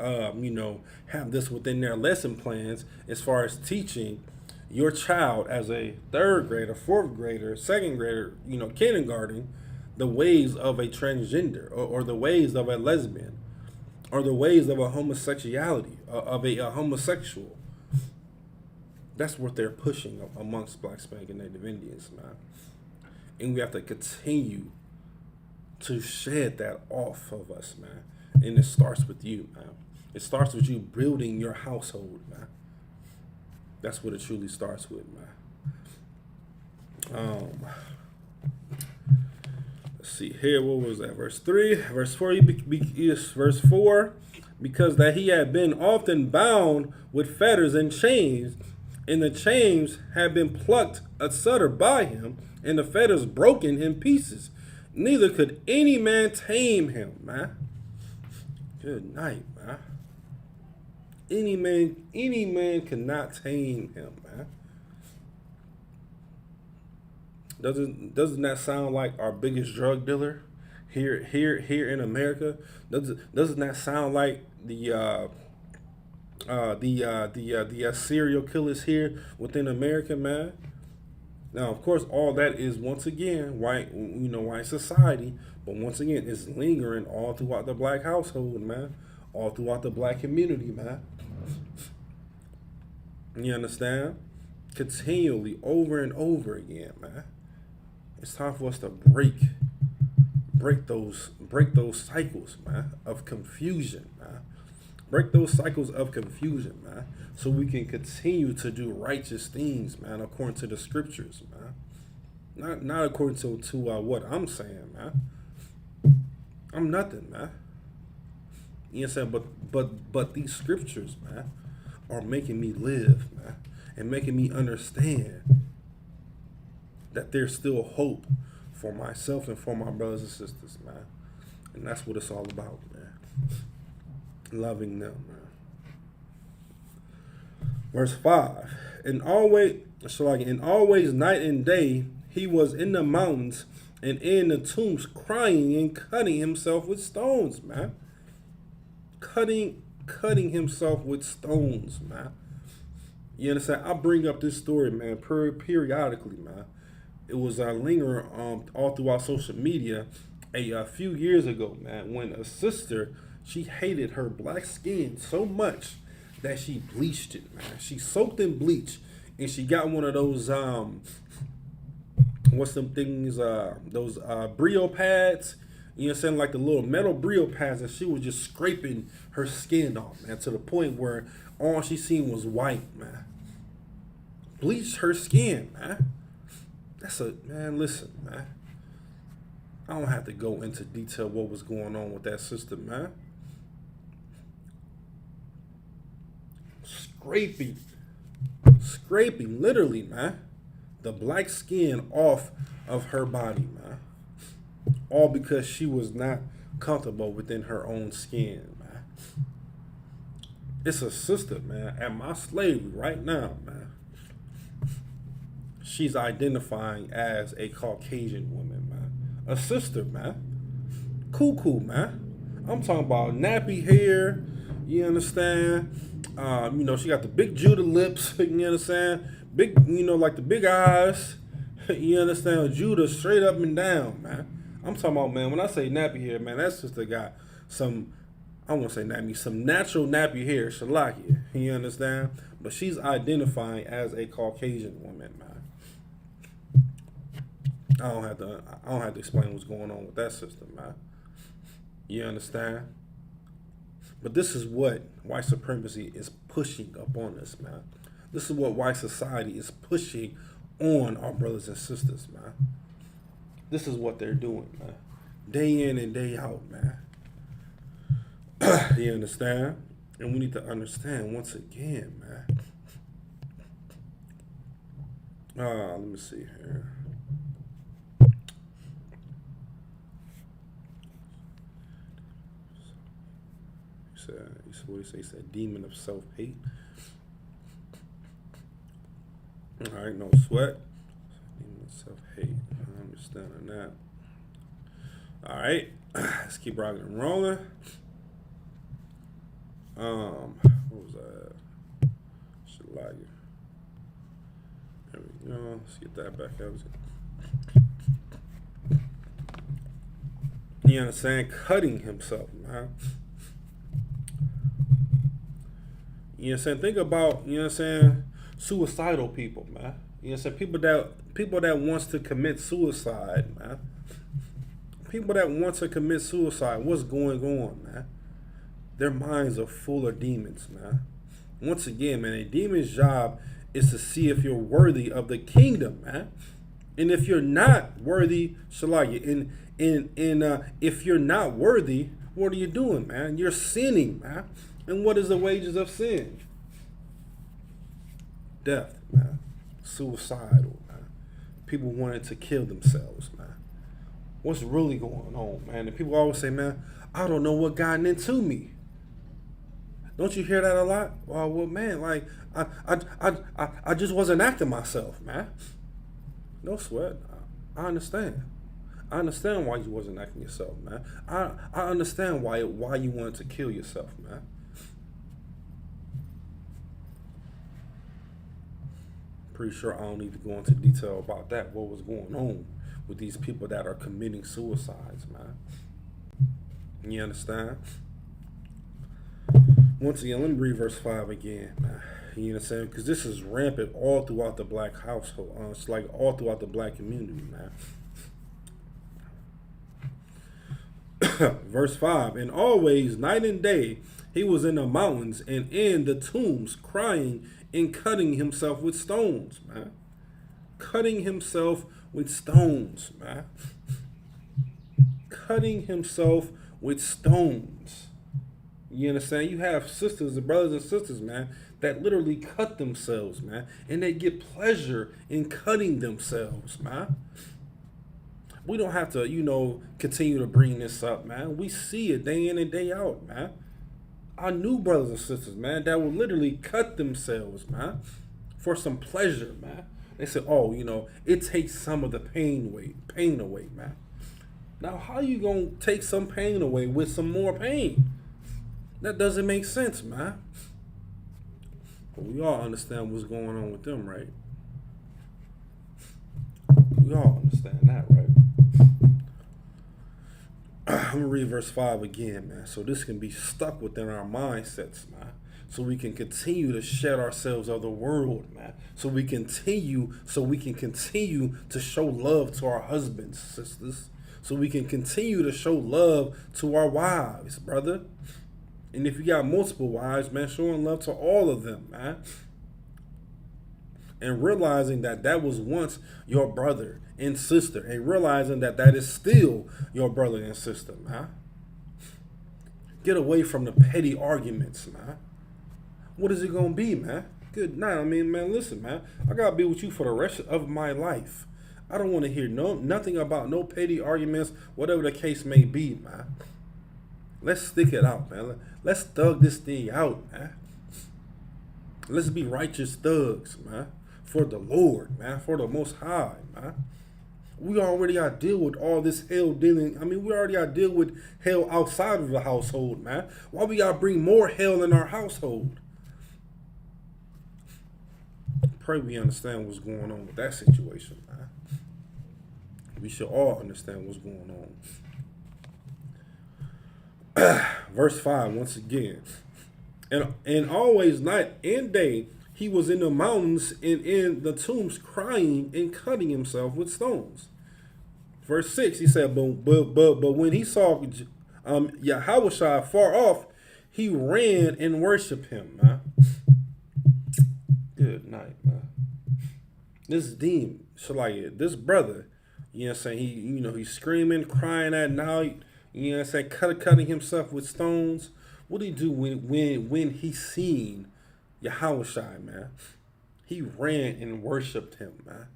have this within their lesson plans as far as teaching your child as a third grader, fourth grader, second grader, kindergarten, the ways of a transgender or the ways of a lesbian or the ways of a homosexuality, of a homosexual. That's what they're pushing amongst Black Spank and Native Indians, man. And we have to continue to shed that off of us, man. And it starts with you, man. It starts with you building your household, man. That's what it truly starts with, man. Let's see here. What was that? Verse 3. Verse 4. Verse 4. Because that he had been often bound with fetters and chains, and the chains had been plucked asunder by him, and the fetters broken in pieces. Neither could any man tame him, man. Good night, man. Any man cannot tame him, man. Doesn't that sound like our biggest drug dealer here in America? Doesn't that sound like the serial killers here within America, man? Now, of course, all that is once again white society, but once again, it's lingering all throughout the black household, man, all throughout the black community, man. You understand? Continually, over and over again, man. It's time for us to break those cycles, man, of confusion, man. Break those cycles of confusion, man, so we can continue to do righteous things, man, according to the scriptures, man. Not according to what I'm saying, man. I'm nothing, man. You know what I'm saying? But these scriptures, man, are making me live, man, and making me understand that there's still hope for myself and for my brothers and sisters, man. And that's what it's all about, man. Loving them, man. Verse 5. In always night and day, he was in the mountains and in the tombs crying and cutting himself with stones, man. Cutting himself with stones, man. You understand? I bring up this story, man, periodically, man. It was lingering all throughout social media a few years ago, man, when a sister, she hated her black skin so much that she bleached it, man. She soaked in bleach, and she got one of those what's them things, those Brio pads, you know what I'm saying, like the little metal Brio pads, and she was just scraping her skin off, man, to the point where all she seen was white, man. Bleached her skin, man. Man, listen, man. I don't have to go into detail what was going on with that sister, man. Scraping, literally, man, the black skin off of her body, man. All because she was not comfortable within her own skin, man. It's a sister, man, at my slavery right now, man. She's identifying as a Caucasian woman, man. A sister, man. Cool, man. I'm talking about nappy hair, you understand? She got the big Judah lips, you understand? Big, like the big eyes, you understand? Judah straight up and down, man. I'm talking about, man, when I say nappy hair, man, that sister got some, I won't say nappy, some natural nappy hair, Shalakia, you understand? But she's identifying as a Caucasian woman, man. I don't have to explain what's going on with that sister, man. You understand? But this is what white supremacy is pushing up on us, man. This is what white society is pushing on our brothers and sisters, man. This is what they're doing, man. Day in and day out, man. You understand? And we need to understand once again, man. Let me see here. What he said, demon of self-hate. All right, no sweat. Demon of self-hate. I understand that. All right, let's keep rocking and rolling. What was that? Should like it. There we go. Let's get that back out. You understand? Cutting himself, man. You know what I'm saying? Think about, you know what I'm saying, suicidal people, man. You know what I'm saying? People that wants to commit suicide, man. People that want to commit suicide, what's going on, man? Their minds are full of demons, man. Once again, man, a demon's job is to see if you're worthy of the kingdom, man. And if you're not worthy, Shalaya, if you're not worthy, what are you doing, man? You're sinning, man. And what is the wages of sin? Death, man. Suicidal, man. People wanting to kill themselves, man. What's really going on, man? And people always say, man, I don't know what gotten into me. Don't you hear that a lot? Well, man, like, I just wasn't acting myself, man. No sweat. I understand. I understand why you wasn't acting yourself, man. I understand why you wanted to kill yourself, man. Pretty sure I don't need to go into detail about that, what was going on with these people that are committing suicides, man. You understand? Once again, let me read verse 5 again, man. You know what I'm saying? Because this is rampant all throughout the black household. It's like all throughout the black community, man. Verse 5, and always, night and day, he was in the mountains and in the tombs, crying and cutting himself with stones, man. Cutting himself with stones, man. Cutting himself with stones. You understand? You have sisters and brothers and sisters, man, that literally cut themselves, man. And they get pleasure in cutting themselves, man. We don't have to, continue to bring this up, man. We see it day in and day out, man. Our new brothers and sisters, man, that will literally cut themselves, man, for some pleasure, man. They say, oh, it takes some of the pain away, man. Now, how you gonna take some pain away with some more pain? That doesn't make sense, man. But we all understand what's going on with them, right? We all understand that, right? I'm going to read verse 5 again, man. So this can be stuck within our mindsets, man. So we can continue to shed ourselves of the world, man. So we can continue to show love to our husbands, sisters. So we can continue to show love to our wives, brother. And if you got multiple wives, man, showing love to all of them, man. and realizing that that was once your brother and sister, and realizing that that is still your brother and sister, man. Get away from the petty arguments, man. What is it gonna be, man? Good night. I mean, man, listen, man. I gotta be with you for the rest of my life. I don't want to hear nothing about no petty arguments, whatever the case may be, man. Let's stick it out, man. Let's thug this thing out, man. Let's be righteous thugs, man. For the Lord, man. For the Most High, man. We already got to deal with all this hell dealing. I mean, we already got to deal with hell outside of the household, man. Why we got to bring more hell in our household? Pray we understand what's going on with that situation, man. We should all understand what's going on. Verse 5, once again. And always night and day, he was in the mountains and in the tombs crying and cutting himself with stones. Verse 6, he said, but when he saw Yahushua far off, he ran and worshiped him, man. Good night, man. This demon, this brother, you know what I'm saying, he's screaming, crying at night, you know what I'm saying, cutting himself with stones. What did he do when he seen Yahushua, man? He ran and worshiped him, man.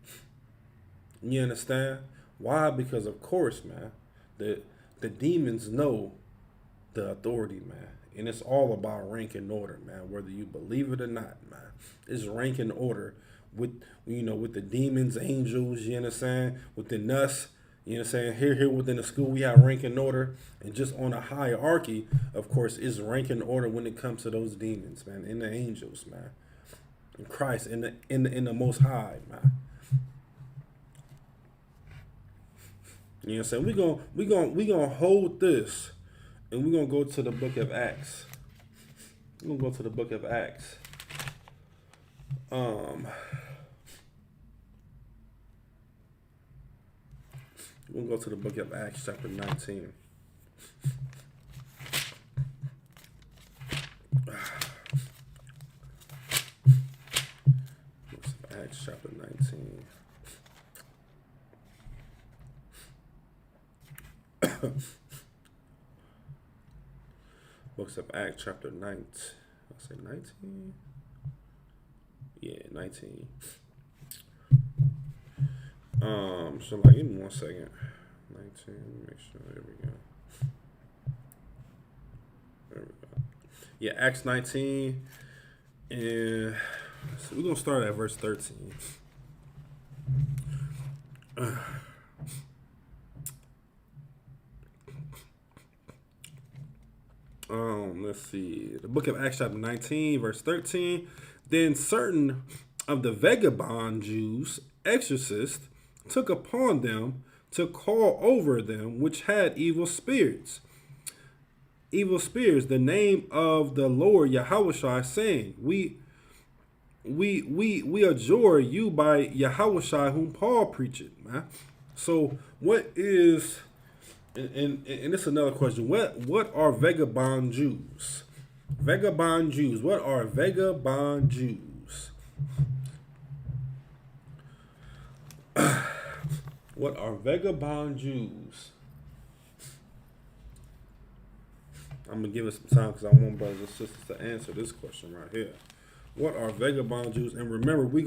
You understand? Why? Because of course, man, the demons know the authority, man. And it's all about rank and order, man. Whether you believe it or not, man. It's rank and order with the demons, angels, you understand? Within us, you know what I'm saying? Here within the school, we have rank and order. And just on a hierarchy, of course, is rank and order when it comes to those demons, man. And the angels, man. And Christ, in the Most High, man. You know what I'm saying? We gonna hold this, and we're gonna go to the book of Acts. We're gonna go to the book of Acts. We're gonna go to the book of Acts, chapter 19. Acts chapter 19. Books of Acts chapter 9. I say 19. Yeah, 19. So give me 1 second. 19. Make sure. There we go. There we go. Yeah, Acts 19, and so we're gonna start at verse 13. Let's see. The book of Acts chapter 19, verse 13. Then certain of the Vagabond Jews, exorcists, took upon them to call over them which had evil spirits, the name of the Lord Yahushua, saying, We adjure you by Yahushua whom Paul preached, man. So what is, and this is another question. What are vagabond Jews? Vagabond Jews. What are vagabond Jews? What are vagabond Jews? I'm going to give it some time because I want brothers and sisters to answer this question right here. What are vagabond Jews? And remember, we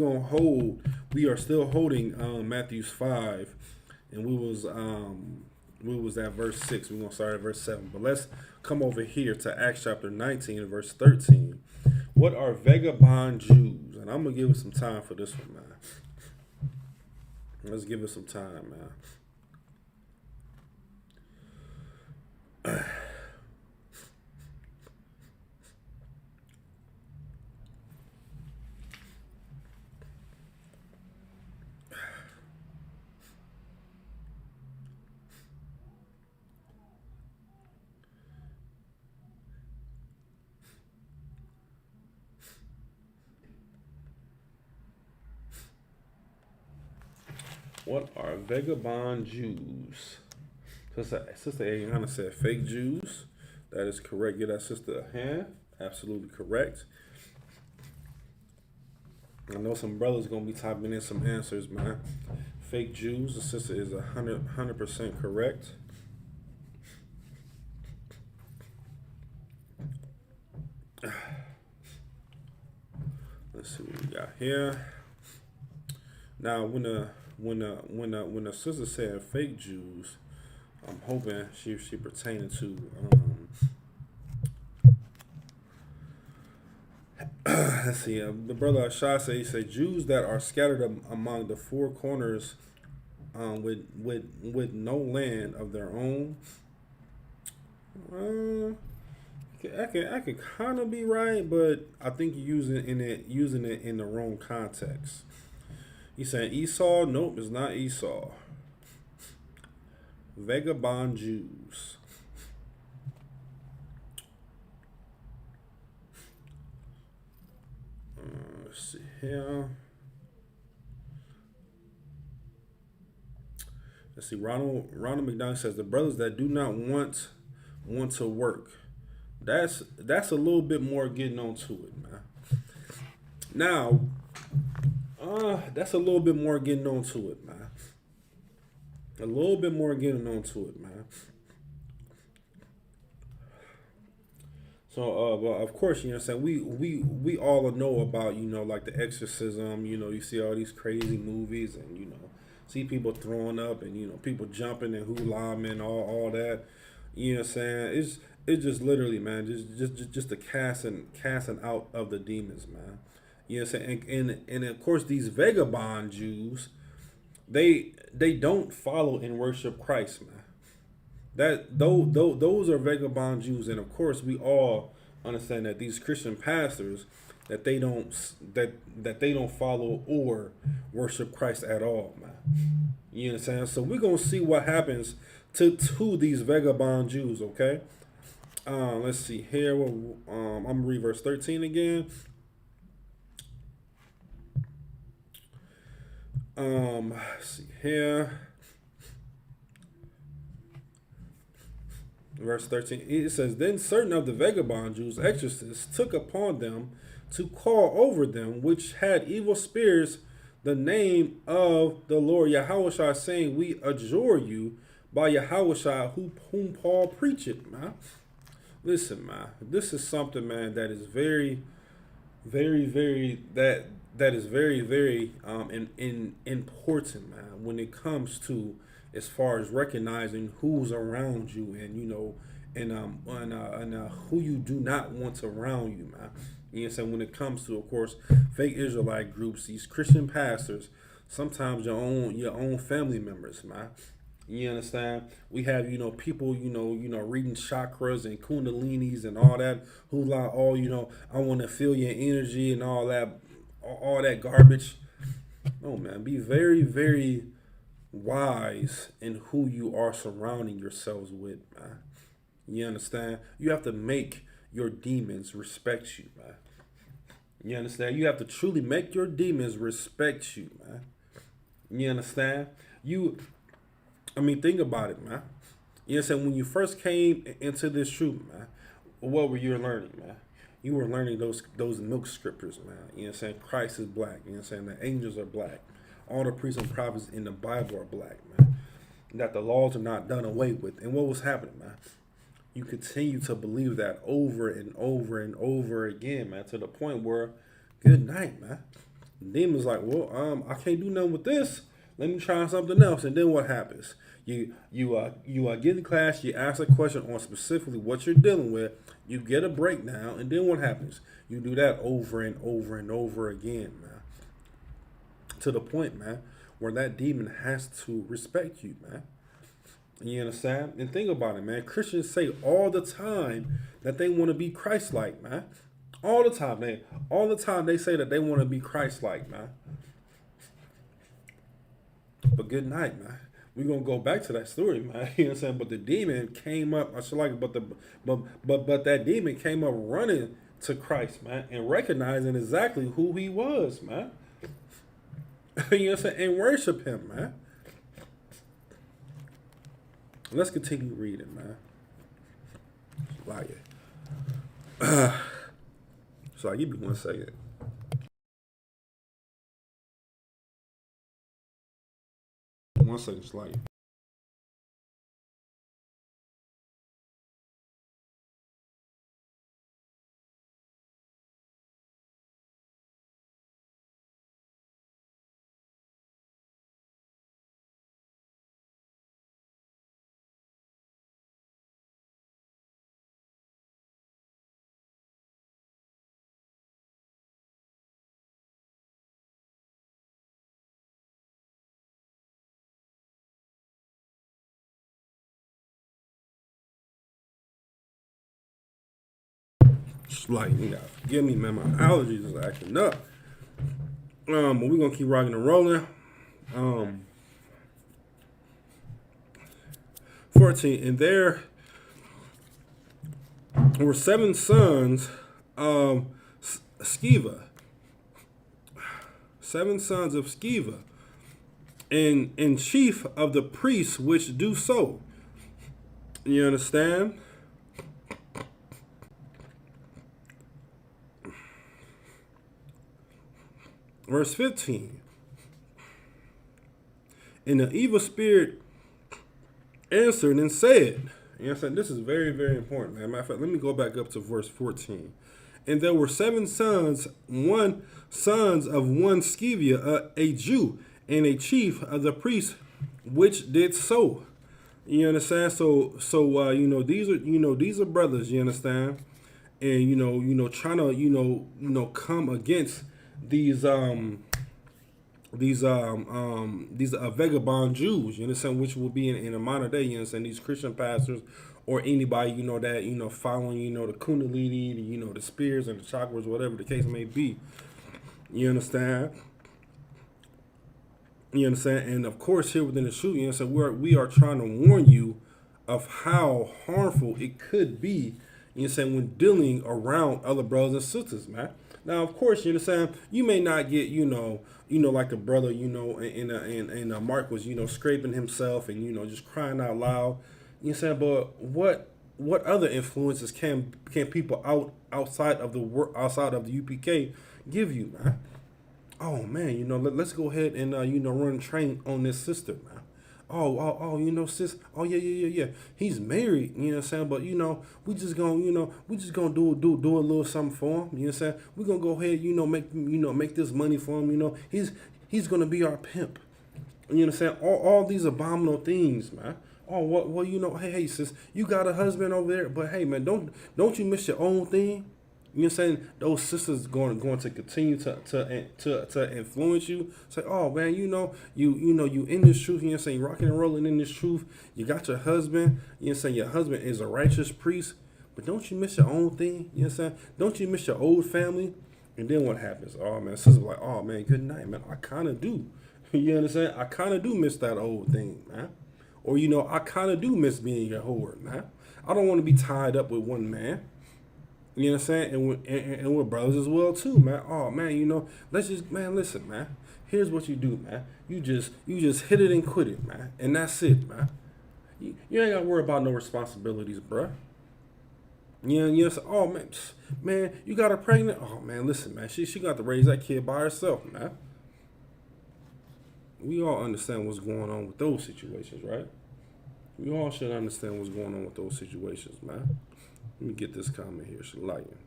are still holding Matthew 5, and we was at verse 6. We're going to start at verse 7. But let's come over here to Acts chapter 19 and verse 13. What are vagabond Jews? And I'm going to give it some time for this one, man. Let's give it some time, man. What are vagabond Jews? Sister Ariana said fake Jews. That is correct. Get that sister a hand. Absolutely correct. I know some brothers gonna be typing in some answers, man. Fake Jews, the sister is 100% correct. Let's see what we got here. Now, when the sister said fake Jews, I'm hoping she pertaining to let's see. The brother Ashai said, he said Jews that are scattered among the four corners, with no land of their own. I can kind of be right, but I think you're using it in the wrong context. He said Esau. Nope, it's not Esau. Vagabond Jews. Let's see here. Let's see. Ronald McDonald says the brothers that do not want to work. That's a little bit more getting on to it, man. Now, that's a little bit more getting on to it, man. A little bit more getting on to it, man. So, well, of course, you know what I'm saying, we all know about, you know, like the exorcism, you know, you see all these crazy movies and, you know, see people throwing up and, you know, people jumping and hula and all that. You know what I'm saying? It's just literally, man, just the casting out of the demons, man. You know what I'm saying? And of course, these vagabond Jews, they don't follow and worship Christ, man. Those are vagabond Jews, and of course, we all understand that these Christian pastors that they don't follow or worship Christ at all, man. You know what I'm saying? So we're gonna see what happens to these vagabond Jews, okay? Let's see here. I'm gonna read verse 13 again. Let's see here. Verse 13, it says, then certain of the vagabond Jews, exorcists, took upon them to call over them, which had evil spirits, the name of the Lord Yahushua, saying, we adjure you by Yahushua, whom Paul preached, man. Listen, man, this is something, man, that is very, very, very, that is very, very important, man, when it comes to as far as recognizing who's around you and, you know, and who you do not want around you, man. You know what I'm saying? When it comes to, of course, fake Israelite groups, these Christian pastors, sometimes your own family members, man. You understand? We have, you know, people, you know, reading chakras and kundalinis and all that, who like, oh, you know, I want to feel your energy and all that garbage. No, man, be very, very wise in who you are surrounding yourselves with, man. You understand? You have to make your demons respect you, man. You understand? You have to truly make your demons respect you, man. You understand? Think about it, man. You understand? When you first came into this truth, man, what were you learning, man? You were learning those milk scriptures, man. You know what I'm saying? Christ is black. You know what I'm saying? The angels are black. All the priests and prophets in the Bible are black, man. That the laws are not done away with. And what was happening, man? You continue to believe that over and over and over again, man, to the point where, good night, man. Demons like, well, I can't do nothing with this. Let me try something else. And then what happens? You get in class, you ask a question on specifically what you're dealing with, you get a breakdown, and then what happens? You do that over and over and over again, man. To the point, man, where that demon has to respect you, man. You understand? And think about it, man. Christians say all the time that they want to be Christ-like, man. All the time they say that they want to be Christ-like, man. But good night, man. We're gonna go back to that story, man. You know what I'm saying? But the demon came up. I should like it, but that demon came up running to Christ, man, and recognizing exactly who he was, man. You know what I'm saying? And worship him, man. Let's continue reading, man. So I give you 1 second. 1 second, just like. Like, you gotta forgive me, man. My allergies is acting up. But we're gonna keep rocking and rolling. 14, and there were 7 sons of Sceva. 7 sons of Sceva, and chief of the priests which do so. You understand? Verse 15. And the evil spirit answered and said, you know what I'm saying? This is very, very important, man. Matter of fact, let me go back up to verse 14. And there were 7 sons of one Sceva, a Jew, and a chief of the priests, which did so. You understand? So these are brothers. You understand? And trying to come against these vagabond Jews, you understand, which will be in a modern day, you understand, these Christian pastors or anybody, that, following, the Kundalini, the spirits and the chakras, whatever the case may be. You understand? And of course, here within the shoot, you understand, we are trying to warn you of how harmful it could be, you understand, when dealing around other brothers and sisters, man. Now, of course, you understand, you may not get, like the brother, and Mark was, scraping himself and, just crying out loud. You understand, but what other influences can people outside of the UPK give you, man? Oh man, let's go ahead and run train on this sister, man. Oh, sis. Oh, yeah. He's married, you know what I'm saying? But, we just gonna do a little something for him, you know what I'm saying? We're gonna go ahead, make this money for him, he's gonna be our pimp. You know what I'm saying? All these abominable things, man. Oh, well, hey, sis, you got a husband over there, but hey, man, don't you miss your own thing? You know what I'm saying? Those sisters going to continue to influence you. Say, oh man, you in this truth. You know what I'm saying? Rocking and rolling in this truth. You got your husband. You know what I'm saying? Your husband is a righteous priest. But don't you miss your own thing? You know what I'm saying? Don't you miss your old family? And then what happens? Oh man, sister's like, oh man, good night, man. I kind of do. You understand? I kind of do miss that old thing, man. Or I kind of do miss being your whore, man. I don't want to be tied up with one man. You know what I'm saying? And we're brothers as well too, man. Oh man, listen, man. Here's what you do, man. You just hit it and quit it, man. And that's it, man. You ain't gotta worry about no responsibilities, bruh. Oh man, you got her pregnant? Oh man, listen, man. She got to raise that kid by herself, man. We all understand what's going on with those situations, right? We all should understand what's going on with those situations, man. Let me get this comment here. Shalayan.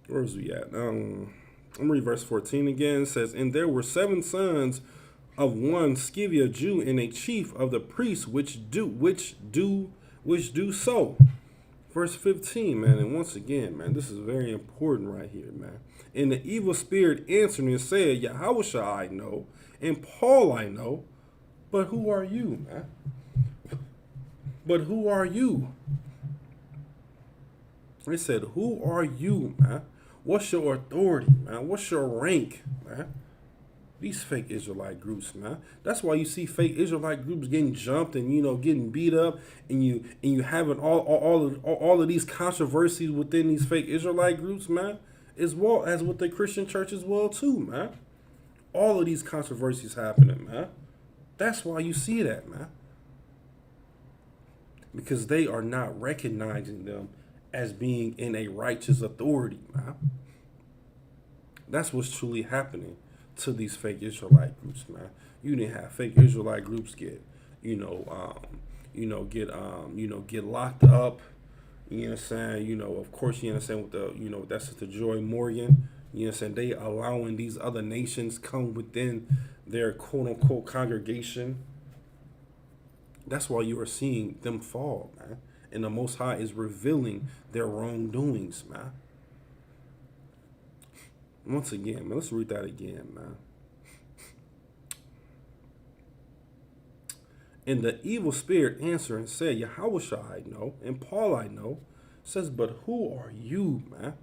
Where's we at? I'm read verse 14 again. It says, and there were 7 sons of one Sceva, Jew, and a chief of the priests which do so. Verse 15, man, and once again, man, this is very important right here, man. And the evil spirit answered and said, Yahweh I know, and Paul I know, but who are you, man? But who are you? They said, who are you, man? What's your authority, man? What's your rank, man? These fake Israelite groups, man. That's why you see fake Israelite groups getting jumped and getting beat up, and you having all of these controversies within these fake Israelite groups, man. As well as with the Christian church as well too, man. All of these controversies happening, man. That's why you see that, man. Because they are not recognizing them as being in a righteous authority, man. That's what's truly happening to these fake Israelite groups, man. You didn't have fake Israelite groups get, get locked up. You know what I'm saying? Of course, you understand with the, that's the Joy Morgan. You know what I'm saying? They allowing these other nations come within their quote unquote congregation. That's why you are seeing them fall, man. And the Most High is revealing their wrongdoings, man. Once again, man, let's read that again, man. And the evil spirit answered and said, Yahushua I know, and Paul I know. Says, but who are you, man?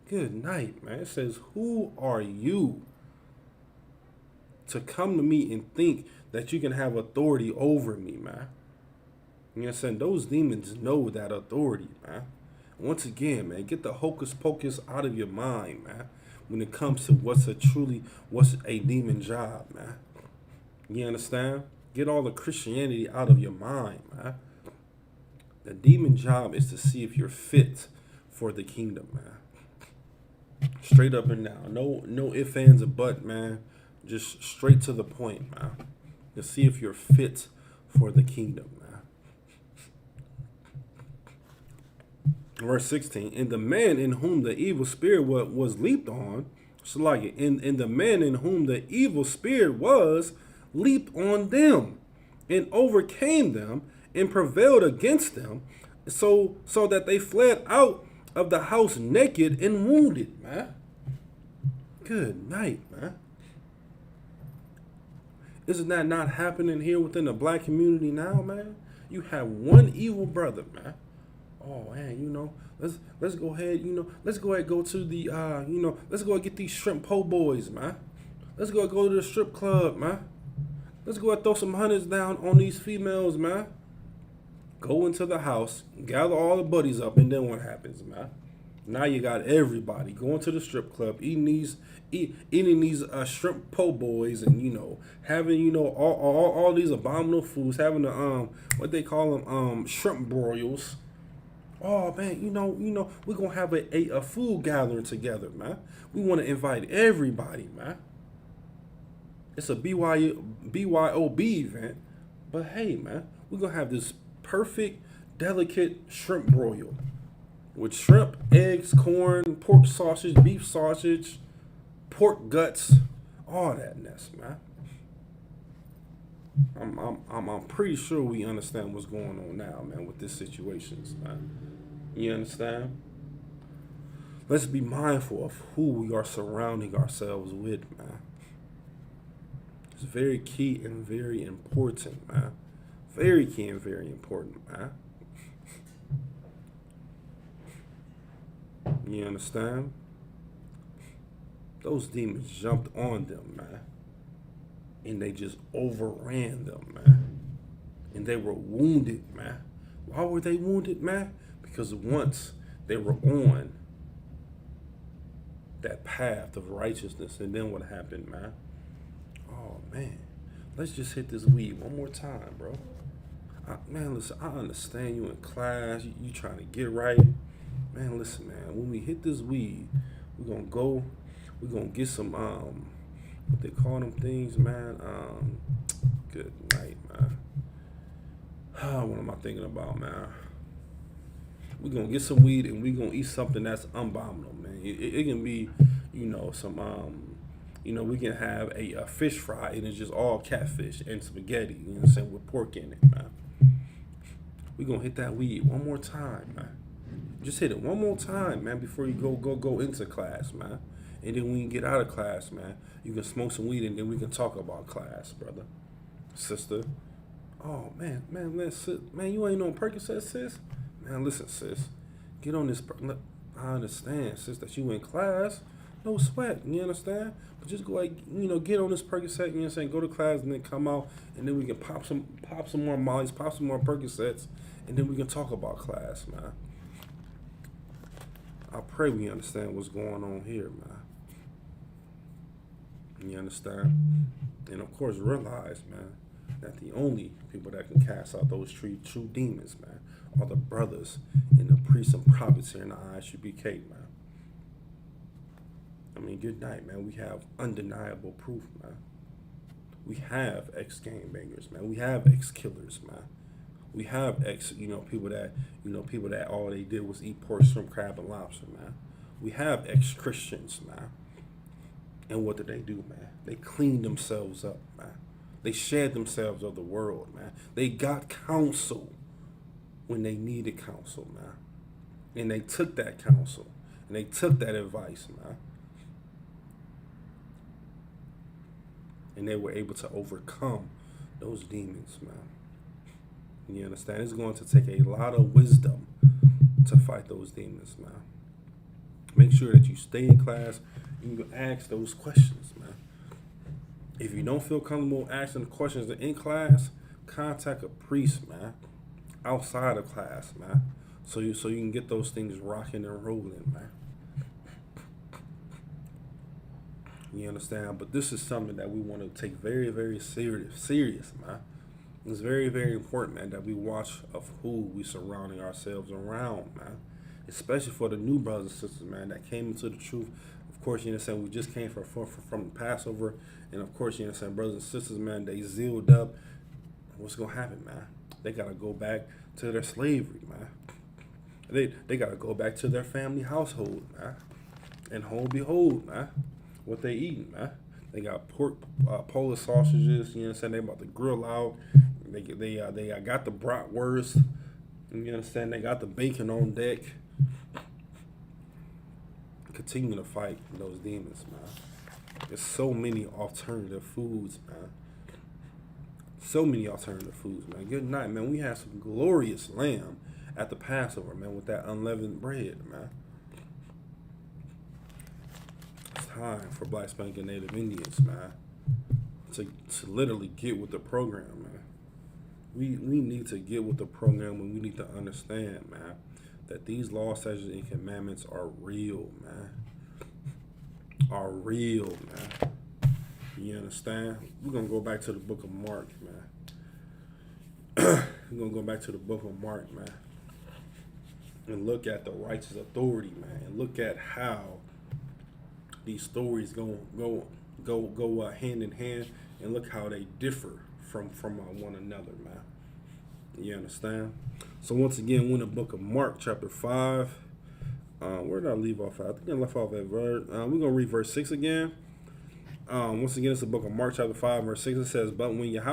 Good night, man. It says, who are you to come to me and think that you can have authority over me, man? You know what I'm saying? Those demons know that authority, man. Once again, man, get the hocus pocus out of your mind, man, when it comes to what's a demon job, man. You understand? Get all the Christianity out of your mind, man. The demon job is to see if you're fit for the kingdom, man. Straight up and down. No ifs, ands, or buts, man. Just straight to the point, man. To see if you're fit for the kingdom, man. Verse 16. And the man in whom the evil spirit was leaped on, so like it, and the man in whom the evil spirit was leaped on them and overcame them and prevailed against them, so that they fled out of the house naked and wounded, man. Good night, man. Isn't that not happening here within the black community now, man? You have one evil brother, man. Oh man, let's go ahead, let's go ahead and go to the let's go and get these shrimp po' boys, man. Let's go to the strip club, man. Let's go and throw some hundreds down on these females, man. Go into the house, gather all the buddies up, and then what happens, man? Now you got everybody going to the strip club, eating these shrimp po' boys, and having all these abominable foods, having the what they call them shrimp broils. Oh man, we're gonna have a food gathering together, man. We want to invite everybody, man. It's a BYOB event, but hey, man, we're gonna have this perfect, delicate shrimp broil with shrimp, eggs, corn, pork sausage, beef sausage, pork guts, all that mess, man. I'm pretty sure we understand what's going on now, man, with this situations, man. You understand? Let's be mindful of who we are surrounding ourselves with, man. It's very key and very important, man. Very key and very important, man. You understand? Those demons jumped on them, man. And they just overran them, man. And they were wounded, man. Why were they wounded, man? Because once they were on that path of righteousness, and then what happened, man? Oh, man. Let's just hit this weed one more time, bro. Man, listen, I understand you in class. You trying to get right. Man, listen, man. When we hit this weed, we're going to get some, what they call them things, man? Good night, man. What am I thinking about, man? We're going to get some weed and we're going to eat something that's abominable, man. It can be, some, we can have a fish fry and it's just all catfish and spaghetti, you know what I'm saying, with pork in it, man. We're going to hit that weed one more time, man. Just hit it one more time, man, before you go into class, man. And then when you get out of class, man, you can smoke some weed and then we can talk about class, brother, sister. Oh, man, you ain't on Percocet, sis? Man, listen, sis, get on this. I understand, sis, that you in class. No sweat, you understand? But just go, get on this Percocet, you know what I'm saying? Go to class and then come out, and then we can pop some more Mollies, pop some more Percocets, and then we can talk about class, man. I pray we understand what's going on here, man. You understand? And of course, realize, man, that the only people that can cast out those true demons, man, are the brothers and the priests and prophets here in the ISUPK, man. I mean, good night, man. We have undeniable proof, man. We have ex-gangbangers, man. We have ex-killers, man. We have people that all they did was eat pork, shrimp, crab, and lobster, man. We have ex-Christians, man. And what did they do, man? They cleaned themselves up, man. They shed themselves of the world, man. They got counsel when they needed counsel, man. And they took that counsel. And they took that advice, man. And they were able to overcome those demons, man. You understand? It's going to take a lot of wisdom to fight those demons, man. Make sure that you stay in class and you ask those questions, man. If you don't feel comfortable asking the questions in class, contact a priest, man, outside of class, man, so you can get those things rocking and rolling, man. You understand? But this is something that we want to take very, very serious, man. It's very, very important, man, that we watch of who we surrounding ourselves around, man. Especially for the new brothers and sisters, man, that came into the truth. Of course, you understand, we just came from the Passover. And of course, you understand, brothers and sisters, man, they zealed up. What's going to happen, man? They got to go back to their slavery, man. They got to go back to their family household, man. And behold, man, what they eating, man. They got pork, Polish sausages, you understand? They about to grill out. They got the bratwurst, you understand? They got the bacon on deck. Continue to fight those demons, man. There's so many alternative foods, man. So many alternative foods, man. Good night, man. We had some glorious lamb at the Passover, man, with that unleavened bread, man. It's time for Black Spanking Native Indians, man, to literally get with the program, man. We need to get with the program, and we need to understand, man, that these laws, statutes, and commandments are real, man. Are real, man. You understand? We're going to go back to the book of Mark, man. We're going to go back to the book of Mark, man. And look at the righteous authority, man. And look at how these stories go hand in hand. And look how they differ from one another, man. You understand? So once again, we're in the book of Mark, chapter 5. Where did I leave off at? I think I left off at verse. We're going to read verse 6 again. Once again, it's the book of Mark, chapter 5, verse 6. It says, But when he saw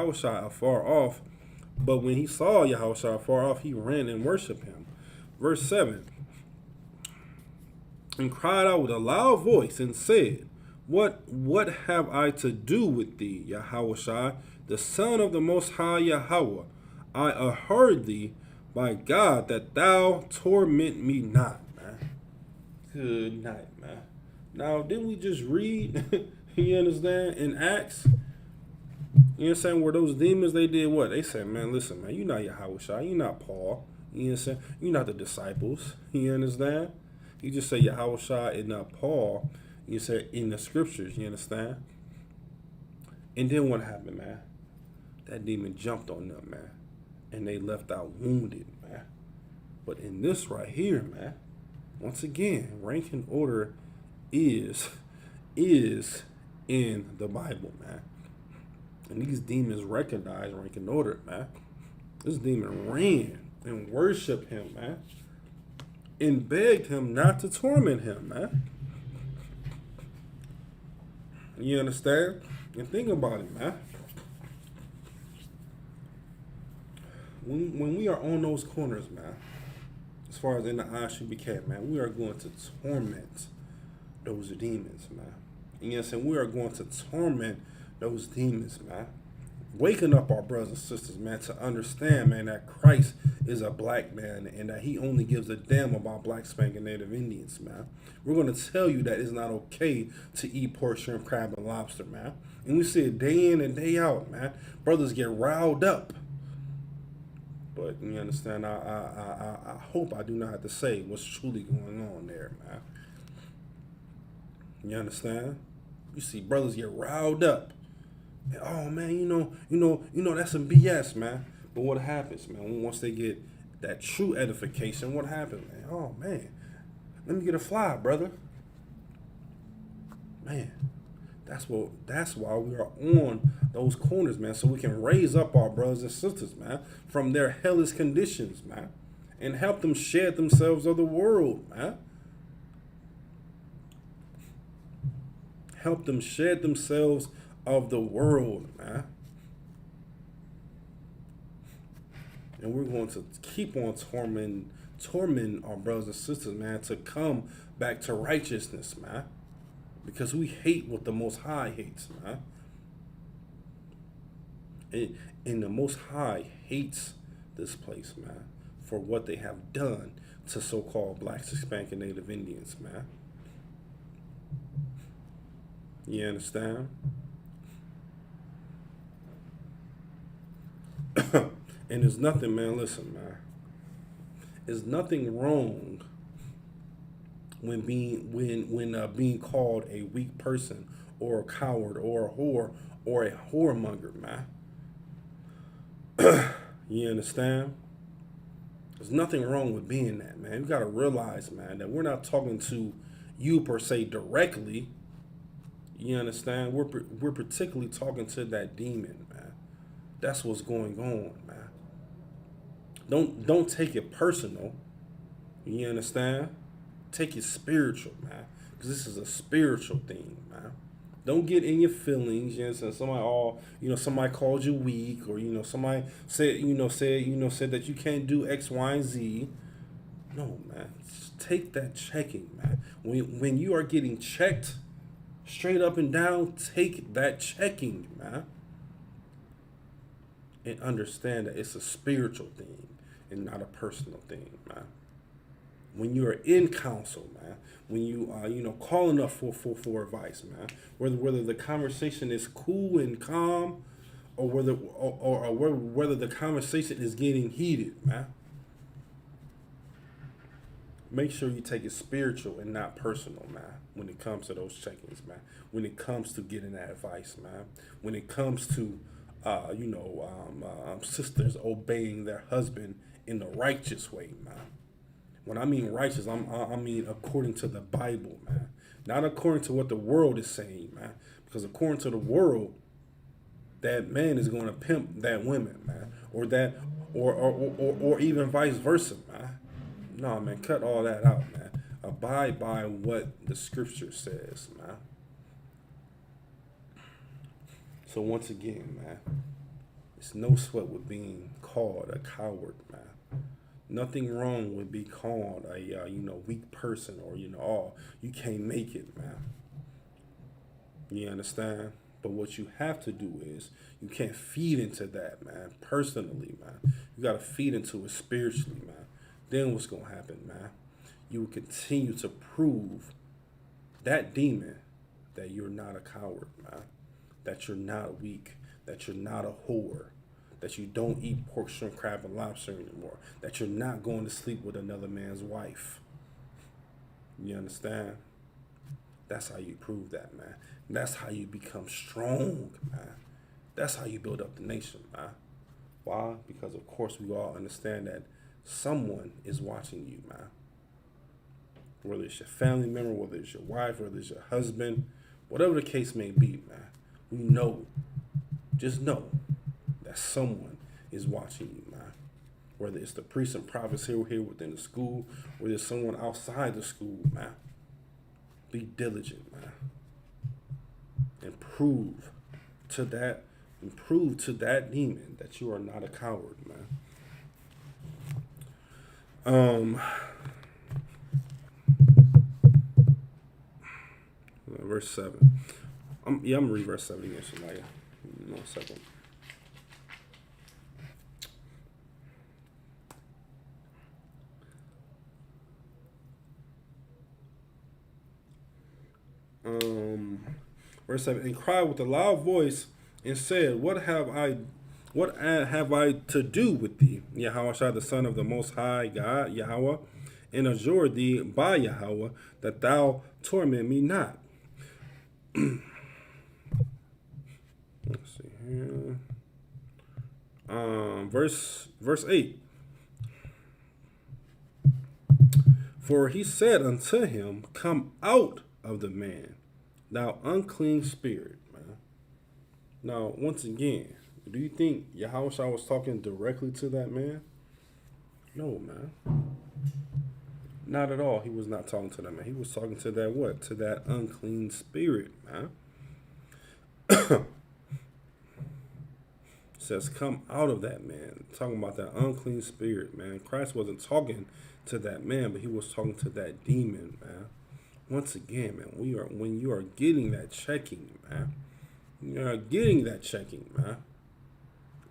Yahushua afar off, he ran and worshipped him. Verse 7. And cried out with a loud voice and said, What have I to do with thee, Yahushua, the Son of the Most High Yahweh? I heard thee by God that thou torment me not, man. Good night, man. Now, didn't we just read, you understand, in Acts? You understand, where those demons, they did what? They said, man, listen, man, you're not Yahushua, you're not Paul. You understand? You're not the disciples. You understand? You just say Yahushua and not Paul. You say in the scriptures, you understand? And then what happened, man? That demon jumped on them, man. And they left out wounded, man. But in this right here, man, once again, rank and order is in the Bible, man. And these demons recognize rank and order, man. This demon ran and worshiped him, man. And begged him not to torment him, man. You understand? And think about it, man. When we are on those corners, man, as far as in the ISUPK, man, we are going to torment those demons, man. And yes, and we are going to torment those demons, man. Waking up our brothers and sisters, man, to understand, man, that Christ is a black man and that he only gives a damn about Black Spanking Native Indians, man. We're going to tell you that it's not okay to eat pork, shrimp, crab, and lobster, man. And we see it day in and day out, man. Brothers get riled up. But you understand, I hope I do not have to say what's truly going on there, man. You understand? You see brothers get riled up. And, oh man, you know that's some BS, man. But what happens, man? Once they get that true edification, what happens, man? Oh man, let me get a fly, brother. Man, that's why we are on those corners, man, so we can raise up our brothers and sisters, man, from their hellish conditions, man, and help them shed themselves of the world, man. Help them shed themselves of the world, man. And we're going to keep on tormenting our brothers and sisters, man, to come back to righteousness, man. Because we hate what the Most High hates, man. And the Most High hates this place, man, for what they have done to so-called blacks, Hispanic, and Native Indians, man. You understand? And there's nothing, man, listen, man. There's nothing wrong when being called a weak person or a coward or a whore or a whoremonger, man. You understand? There's nothing wrong with being that, man. You got to realize, man, that we're not talking to you per se directly. You understand? We're particularly talking to that demon, man. That's what's going on, man. Don't take it personal. You understand? Take it spiritual, man. Because this is a spiritual thing, man. Don't get in your feelings. You understand? Somebody called you weak, or somebody said that you can't do X, Y, and Z. No, man. Just take that checking, man. When you are getting checked straight up and down, take that checking, man. And understand that it's a spiritual thing and not a personal thing, man. When you are in counsel, man, when you are, calling up for advice, man, whether the conversation is cool and calm, or whether the conversation is getting heated, man, make sure you take it spiritual and not personal, man, when it comes to those check-ins, man, when it comes to getting that advice, man, when it comes to, sisters obeying their husband in the righteous way, man. When I mean righteous, I mean according to the Bible, man. Not according to what the world is saying, man. Because according to the world, that man is going to pimp that woman, man. Or even vice versa, man. No, man, cut all that out, man. Abide by what the scripture says, man. So once again, man, it's no sweat with being called a coward, man. Nothing wrong with being called a weak person, or you can't make it, man. You understand? But what you have to do is you can't feed into that, man. Personally, man, you gotta feed into it spiritually, man. Then what's gonna happen, man? You will continue to prove that demon that you're not a coward, man. That you're not weak. That you're not a whore. That you don't eat pork, shrimp, crab, and lobster anymore. That you're not going to sleep with another man's wife. You understand? That's how you prove that, man. That's how you become strong, man. That's how you build up the nation, man. Why? Because, of course, we all understand that someone is watching you, man. Whether it's your family member, whether it's your wife, whether it's your husband, whatever the case may be, man. We know. Just know that someone is watching you, man. Whether it's the priests and prophets here within the school, or there's someone outside the school, man. Be diligent, man. And prove to that demon that you are not a coward, man. Verse 7. I'm gonna read verse 7 again, Shemaiah. No second. Verse 7, and cried with a loud voice and said, What have I to do with thee, Yahweh, the Son of the Most High God, Yahweh, and adjure thee by Yahweh, that thou torment me not. Let's see here. Verse 8. For he said unto him, Come out of the man, thou unclean spirit, man. Now, once again, do you think Yahushua was talking directly to that man? No, man. Not at all. He was not talking to that man. He was talking to that what? To that unclean spirit, man. It says, come out of that man. Talking about that unclean spirit, man. Christ wasn't talking to that man, but he was talking to that demon, man. Once again, man, when you are getting that checking, man. You are getting that checking, man.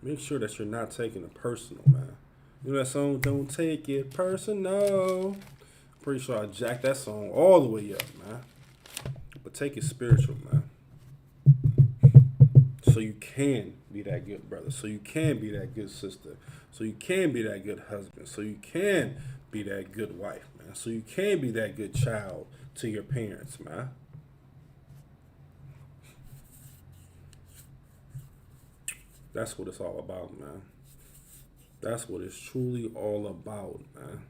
Make sure that you're not taking it personal, man. You know that song, Don't Take It Personal? Pretty sure I jacked that song all the way up, man. But take it spiritual, man. So you can be that good brother. So you can be that good sister. So you can be that good husband. So you can be that good wife, man. So you can be that good child to your parents, man. That's what it's all about, man. That's what it's truly all about, man.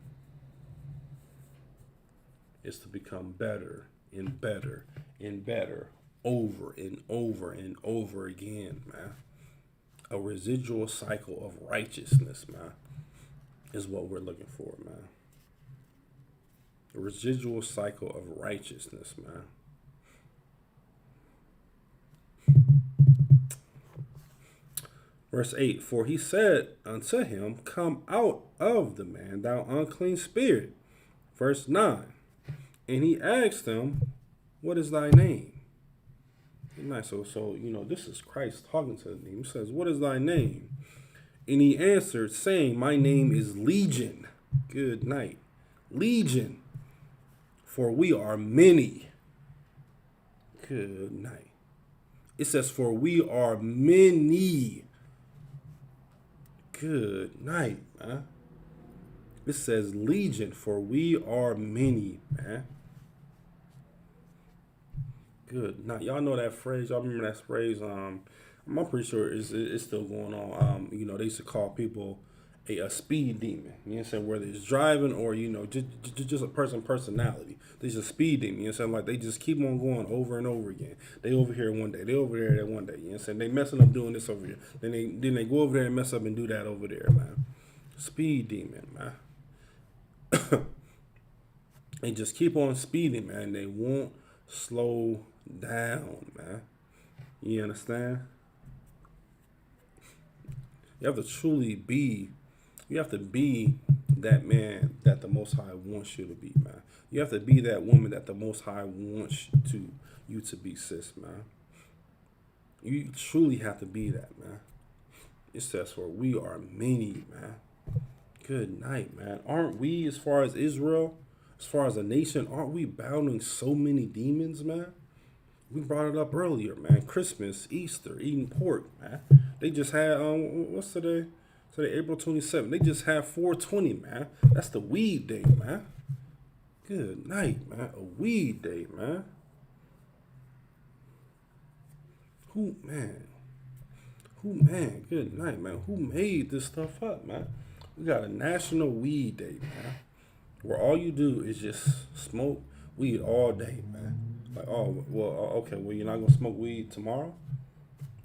It's to become better and better and better over and over and over again, man. A residual cycle of righteousness, man, is what we're looking for, man. A residual cycle of righteousness, man. Verse 8, for he said unto him, come out of the man, thou unclean spirit. Verse 9, and he asked him, what is thy name? Nice. So this is Christ talking to him. He says, what is thy name? And he answered, saying, my name is Legion. Good night. Legion, for we are many. Good night. It says, for we are many. Good night, man. It says legion, for we are many, man. Good night. Y'all know that phrase. Y'all remember that phrase? I'm pretty sure it's still going on. They used to call people a speed demon. You know what I'm saying? Whether it's driving or, just a personality. There's a speed demon. You know what I'm saying? Like, they just keep on going over and over again. They over here one day. They over there that one day. You know what I'm saying? They messing up doing this over here. Then they go over there and mess up and do that over there, man. Speed demon, man. They just keep on speeding, man. They won't slow down, man. You understand? You have to truly be, you have to be that man that the Most High wants you to be, man. You have to be that woman that the Most High wants you to be, sis, man. You truly have to be that, man. It says, for we are many, man. Good night, man. Aren't we, as far as Israel, as far as a nation, aren't we battling so many demons, man? We brought it up earlier, man. Christmas, Easter, eating pork, man. They just had, what's today? Today, April 27th. They just had 420, man. That's the weed day, man. Good night, man. A weed day, man. Who, man? Good night, man. Who made this stuff up, man? We got a national weed day, man. Where all you do is just smoke weed all day, man. Like, oh, well, okay, well, you're not going to smoke weed tomorrow?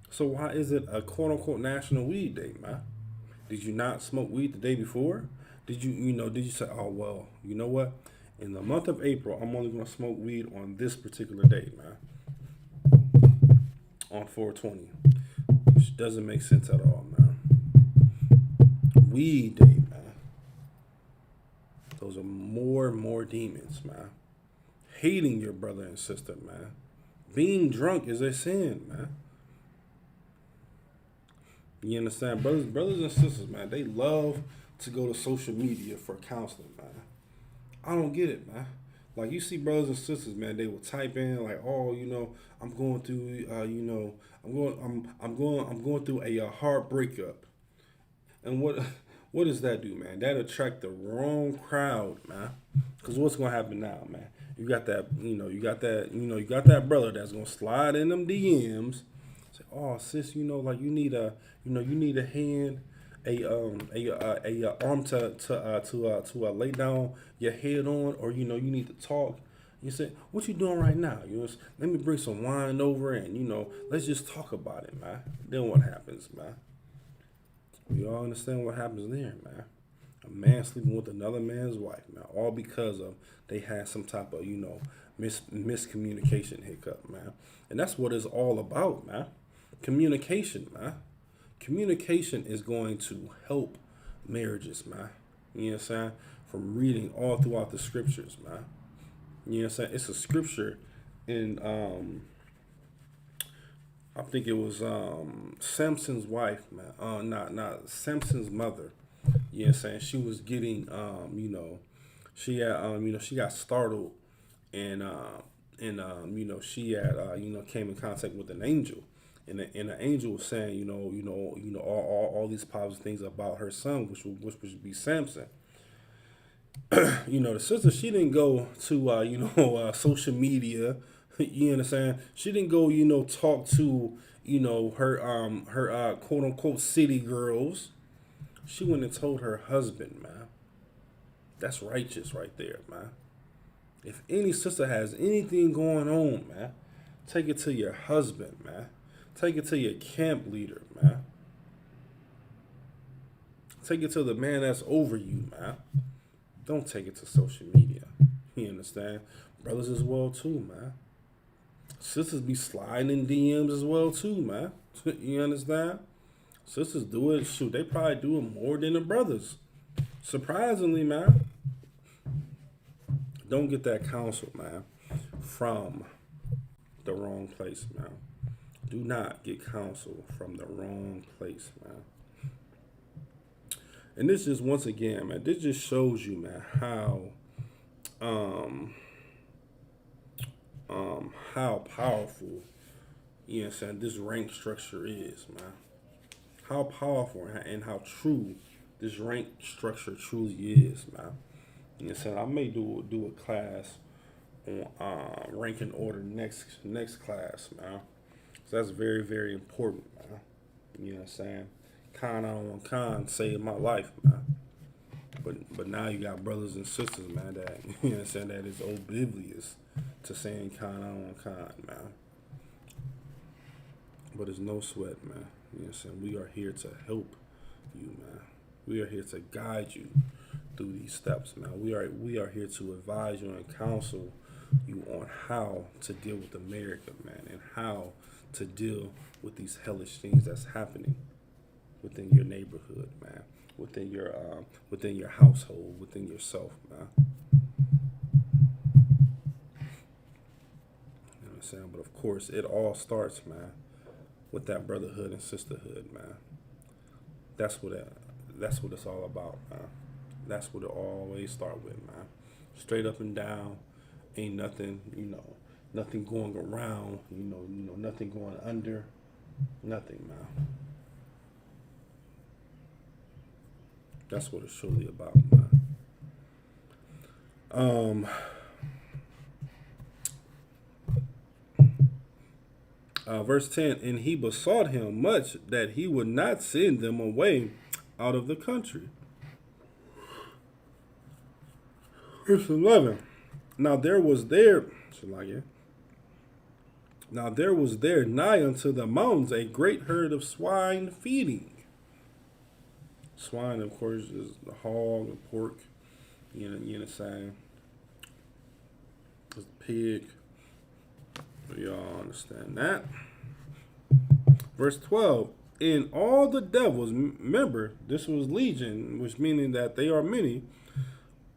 So why is it a quote-unquote national weed day, man? Did you not smoke weed the day before? Did you say, oh, well, you know what? In the month of April, I'm only going to smoke weed on this particular day, man. On 420. Which doesn't make sense at all, man. Weed day, man. Those are more and more demons, man. Hating your brother and sister, man. Being drunk is a sin, man. You understand? Brothers and sisters, man, they love to go to social media for counseling, man. I don't get it, man. Like, you see brothers and sisters, man, they will type in like, oh, I'm going through, I'm going through a hard breakup. And what does that do, man? That attract the wrong crowd, man. Because what's going to happen now, man? You got that, you got that brother that's going to slide in them DMs. Say, oh, sis, like you need a hand, a arm to lay down your head on, or you need to talk, You say, what you doing right now? You know, let me bring some wine over and, you know, let's just talk about it, man. Then what happens, man? We all understand what happens there, man. A man sleeping with another man's wife, man, all because of they had some type of, you know, miscommunication hiccup, man. And that's what it's all about, man. Communication, man. Communication is going to help marriages, man. You know what I'm saying? From reading all throughout the scriptures, man. You know what I'm saying? It's a scripture in, I think it was Samson's wife, man. Not Samson's mother. You know what I'm saying? She was getting, you know, she had, you know, she got startled and you know, she had, you know, came in contact with an angel. And the angel was saying, you know, all these positive things about her son, which would be Samson. You know, the sister, she didn't go to, you know, social media. You understand? She didn't go, you know, talk to, you know, her quote unquote city girls. She went and told her husband, man. That's righteous right there, man. If any sister has anything going on, man, take it to your husband, man. Take it to your camp leader, man. Take it to the man that's over you, man. Don't take it to social media. You understand? Brothers as well, too, man. Sisters be sliding in DMs as well, too, man. You understand? Sisters do it. Shoot, they probably do it more than the brothers. Surprisingly, man. Don't get that counsel, man, from the wrong place, man. Do not get counsel from the wrong place, man. And this just, once again, man, this just shows you, man, how powerful, you know what I'm saying, this rank structure is, man. How powerful and how true this rank structure truly is, man. You know what I'm saying? I may do a class on ranking order next class, man. So that's very, very important, man. You know what I'm saying? Con on con saved my life, man. But now you got brothers and sisters, man, that, you know what I'm saying, that is oblivious to saying con on con, man. But it's no sweat, man. You know what I'm saying? We are here to help you, man. We are here to guide you through these steps, man. We are here to advise you and counsel you on how to deal with America, man, and how to deal with these hellish things that's happening within your neighborhood, man, within your household, within yourself, man. You know what I'm saying? But of course, it all starts, man, with that brotherhood and sisterhood, man. That's what it's all about, man. That's what it always start with, man. Straight up and down, ain't nothing, you know, nothing going around, you know, nothing going under, nothing, man. That's what it's truly about, man. Verse 10, and he besought him much that he would not send them away out of the country. Verse 11, now there was there nigh unto the mountains a great herd of swine feeding. Swine, of course, is the hog, the pork, you know what I'm saying? It's the pig. Y'all understand that. Verse 12, and all the devils, remember, this was legion, which meaning that they are many,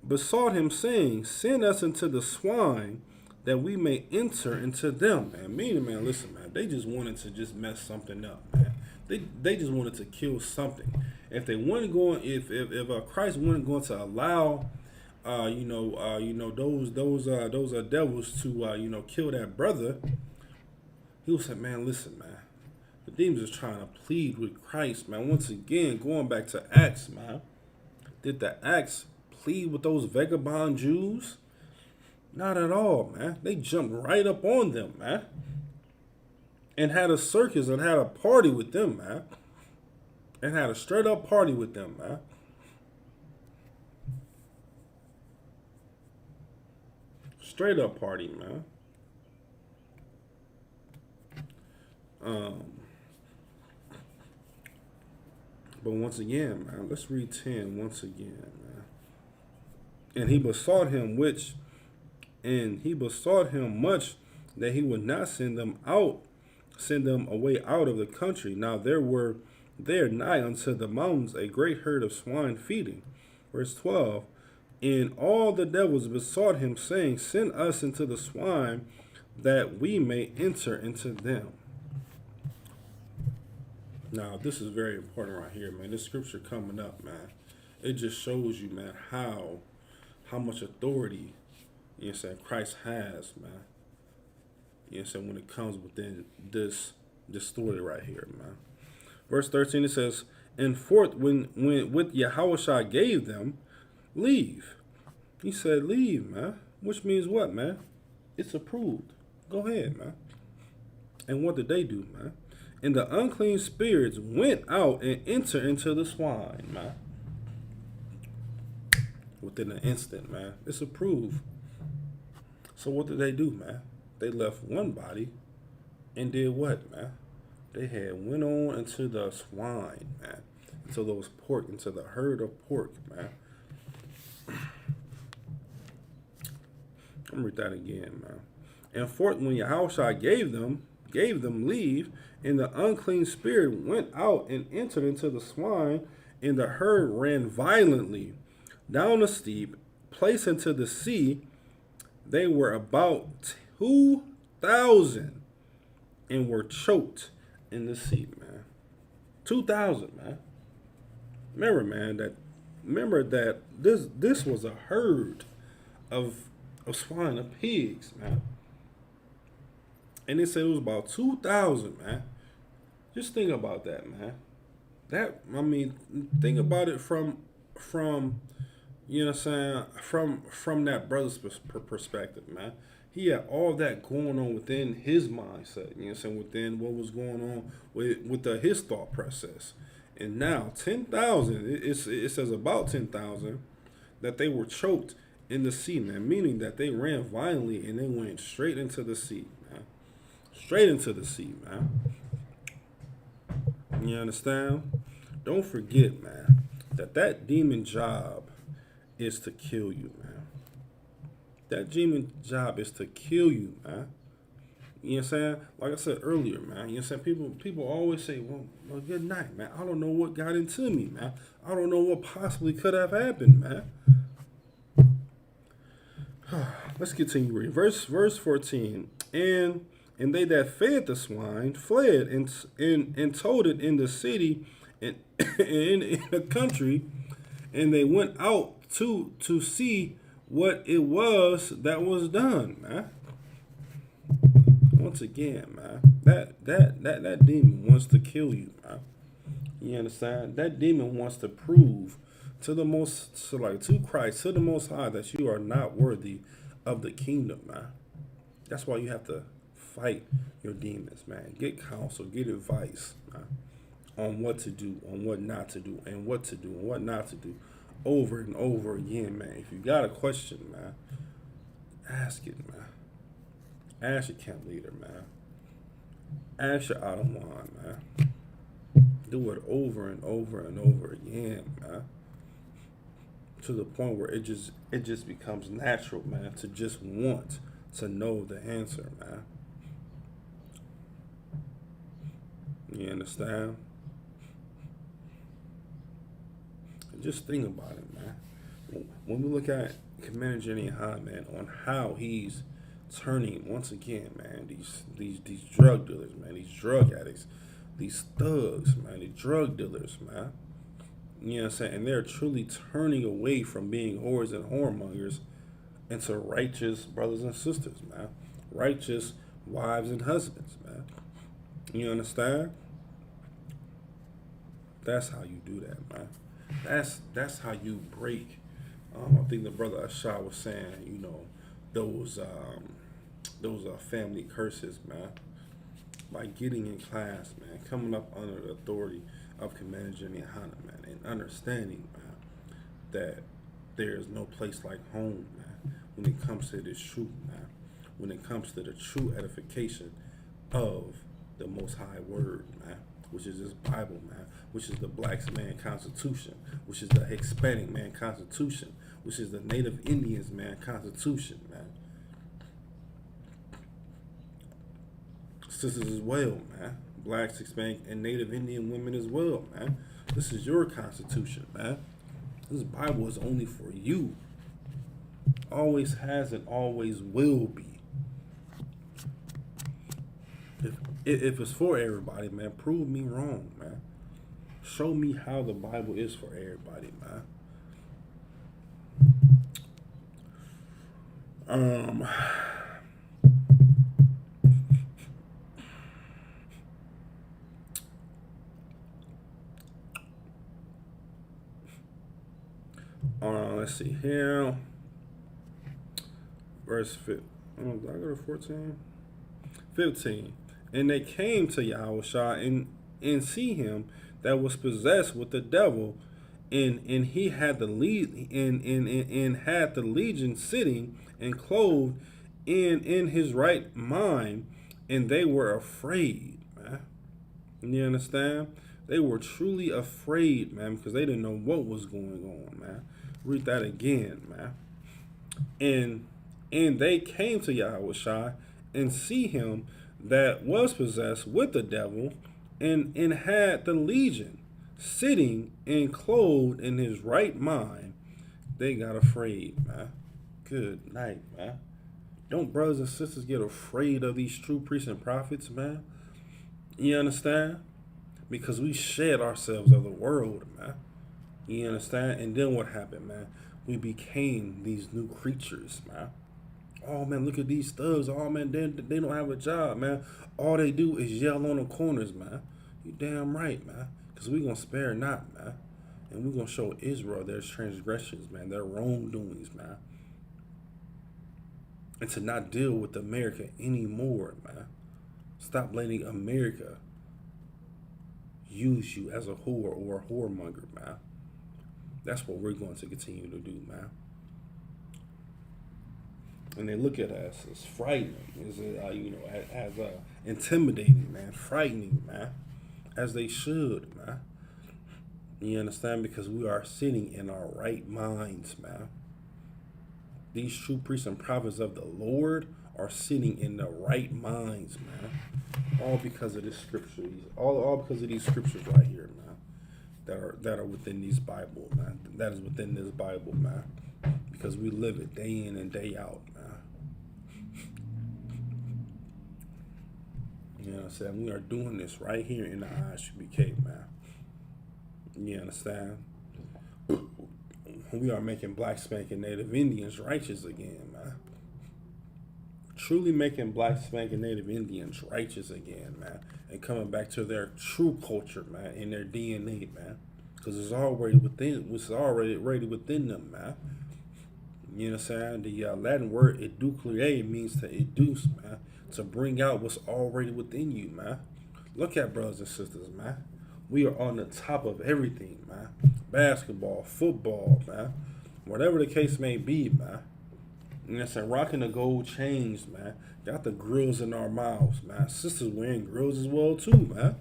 besought him, saying, send us into the swine, that we may enter into them. Man, meaning, man, listen, man, they just wanted to just mess something up, man. They just wanted to kill something. If they weren't going, if Christ wasn't going to allow, those devils to kill that brother, he would say, man, listen, man, the demons is trying to plead with Christ, man. Once again, going back to Acts, man, did the Acts plead with those vagabond Jews? Not at all, man. They jumped right up on them, man, and had a circus and had a party with them, man. And had a straight up party with them, man. Straight up party, man. But once again, man, let's read 10 once again, man. And he besought him much that he would not send them away out of the country. Now there were there nigh unto the mountains a great herd of swine feeding. Verse 12. And all the devils besought him, saying, send us into the swine, that we may enter into them. Now, this is very important right here, man. This scripture coming up, man. It just shows you, man, how much authority, you know what I'm saying, Christ has, man. You know what I'm saying, when it comes within this story right here, man. Verse 13, it says, and forth, when with Yahushua gave them leave. He said, leave, man. Which means what, man? It's approved. Go ahead, man. And what did they do, man? And the unclean spirits went out and entered into the swine, man. Within an instant, man. It's approved. So what did they do, man? They left one body and did what, man? They had went on into the swine, man. Into those pork, into the herd of pork, man. I'm gonna read that again, man. And forth, when Yahushua gave them leave, and the unclean spirit went out and entered into the swine, and the herd ran violently down a steep place into the sea. They were about 2,000 and were choked in the sea, man. 2,000, man. Remember that this was a herd of swine, of pigs, man. And they said it was about 2,000, man. Just think about that, man. Think about it from you know what I'm saying, from that brother's perspective, man. He had all that going on within his mindset, you know what I'm saying, within what was going on with his thought process. And now 10,000, it says about 10,000 that they were choked in the sea, man, meaning that they ran violently and they went straight into the sea, man. Straight into the sea, man. You understand? Don't forget, man, that demon job is to kill you, man. That demon job is to kill you, man. You know what I'm saying? Like I said earlier, man. You know what I'm saying? People always say, well, good night, man. I don't know what got into me, man. I don't know what possibly could have happened, man. Let's continue reading. Verse 14. And they that fed the swine fled and told it in the city and in the country, and they went out to see what it was that was done, man. Once again, man, that demon wants to kill you, man. You understand? That demon wants to prove to Christ, to the Most High, that you are not worthy of the kingdom, man. That's why you have to fight your demons, man. Get counsel, get advice, man, on what to do, on what not to do, and what to do, and what not to do, over and over again, man. If you got a question, man, ask it, man. Ask your camp leader, man. Ask your Adawan, man. Do it over and over and over again, man. To the point where it just becomes natural, man, to just want to know the answer, man. You understand? Just think about it, man. When we look at Commander Jenny High, man, on how he's turning once again, man, these drug dealers, man, these drug addicts, these thugs, man, these drug dealers, man. You know what I'm saying? And they're truly turning away from being whores and whoremongers into righteous brothers and sisters, man. Righteous wives and husbands, man. You understand? That's how you do that, man. That's how you break. I think the brother Ashah was saying, you know, those family curses, man. By getting in class, man, coming up under the authority of Commander Jenny Hanna, man, and understanding, man, that there is no place like home, man, when it comes to this truth, man. When it comes to the true edification of the Most High Word, man, which is this Bible, man, which is the Black man Constitution, which is the Hispanic man Constitution, which is the Native Indians man Constitution, man. Sisters as well, man. Blacks, Hispanic, and Native Indian women as well, man. This is your Constitution, man. This Bible is only for you. Always has and always will be. If it's for everybody, man, prove me wrong, man. Show me how the Bible is for everybody, man. Let's see here. Verse 5. Did I go to 14? 15. And they came to Yahushua and see him that was possessed with the devil, and he had the lead and had the legion sitting and clothed in his right mind, and they were afraid, man. You understand? They were truly afraid, man, because they didn't know what was going on, man. Read that again, man. And they came to Yahushua and see him that was possessed with the devil, and had the legion sitting and clothed in his right mind. They got afraid, man. Good night, man. Don't brothers and sisters get afraid of these true priests and prophets, man? You understand? Because we shed ourselves of the world, man. You understand? And then what happened, man? We became these new creatures, man. Oh, man, look at these thugs. Oh, man, they don't have a job, man. All they do is yell on the corners, man. You damn right, man. Because we going to spare not, man. And we're going to show Israel their transgressions, man, their wrongdoings, man. And to not deal with America anymore, man. Stop letting America use you as a whore or a whoremonger, man. That's what we're going to continue to do, man. And they look at us as frightening, as intimidating, man, frightening, man, as they should, man. You understand? Because we are sitting in our right minds, man. These true priests and prophets of the Lord are sitting in the right minds, man. All because of this scripture, all because of these scriptures right here, man, that are within these Bible, man. That is within this Bible, man. Because we live it day in and day out, man. You know what I'm saying? We are doing this right here in the ISUPK, man. You understand? We are making Black, Hispanic, Native Indians righteous again, man. Truly making Black, Hispanic, Native Indians righteous again, man. And coming back to their true culture, man, and their DNA, man. Because it's already within them, man. You know what I'm saying? The Latin word educere means to educe, man. To bring out what's already within you, man. Look at brothers and sisters, man. We are on the top of everything, man. Basketball, football, man. Whatever the case may be, man. You know what I'm saying? Rocking the gold chains, man. Got the grills in our mouths, man. Sisters wearing grills as well, too, man.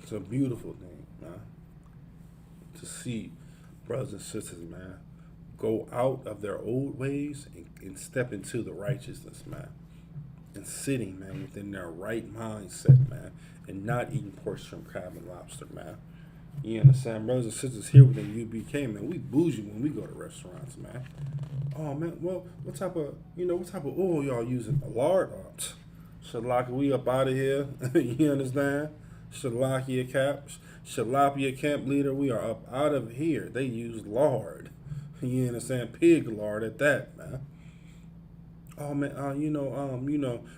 It's a beautiful thing, man. To see brothers and sisters, man, go out of their old ways and step into the righteousness, man. And sitting, man, within their right mindset, man. And not eating pork, shrimp, crab, and lobster, man. You understand? Brothers and sisters here within UPK, man, we bougie when we go to restaurants, man. Oh, man, well, what type of oil y'all using? A lard? Shalaka, we up out of here. You understand? Shalakia camp leader, we are up out of here. They use lard. You understand? Pig lard at that, man. Oh man,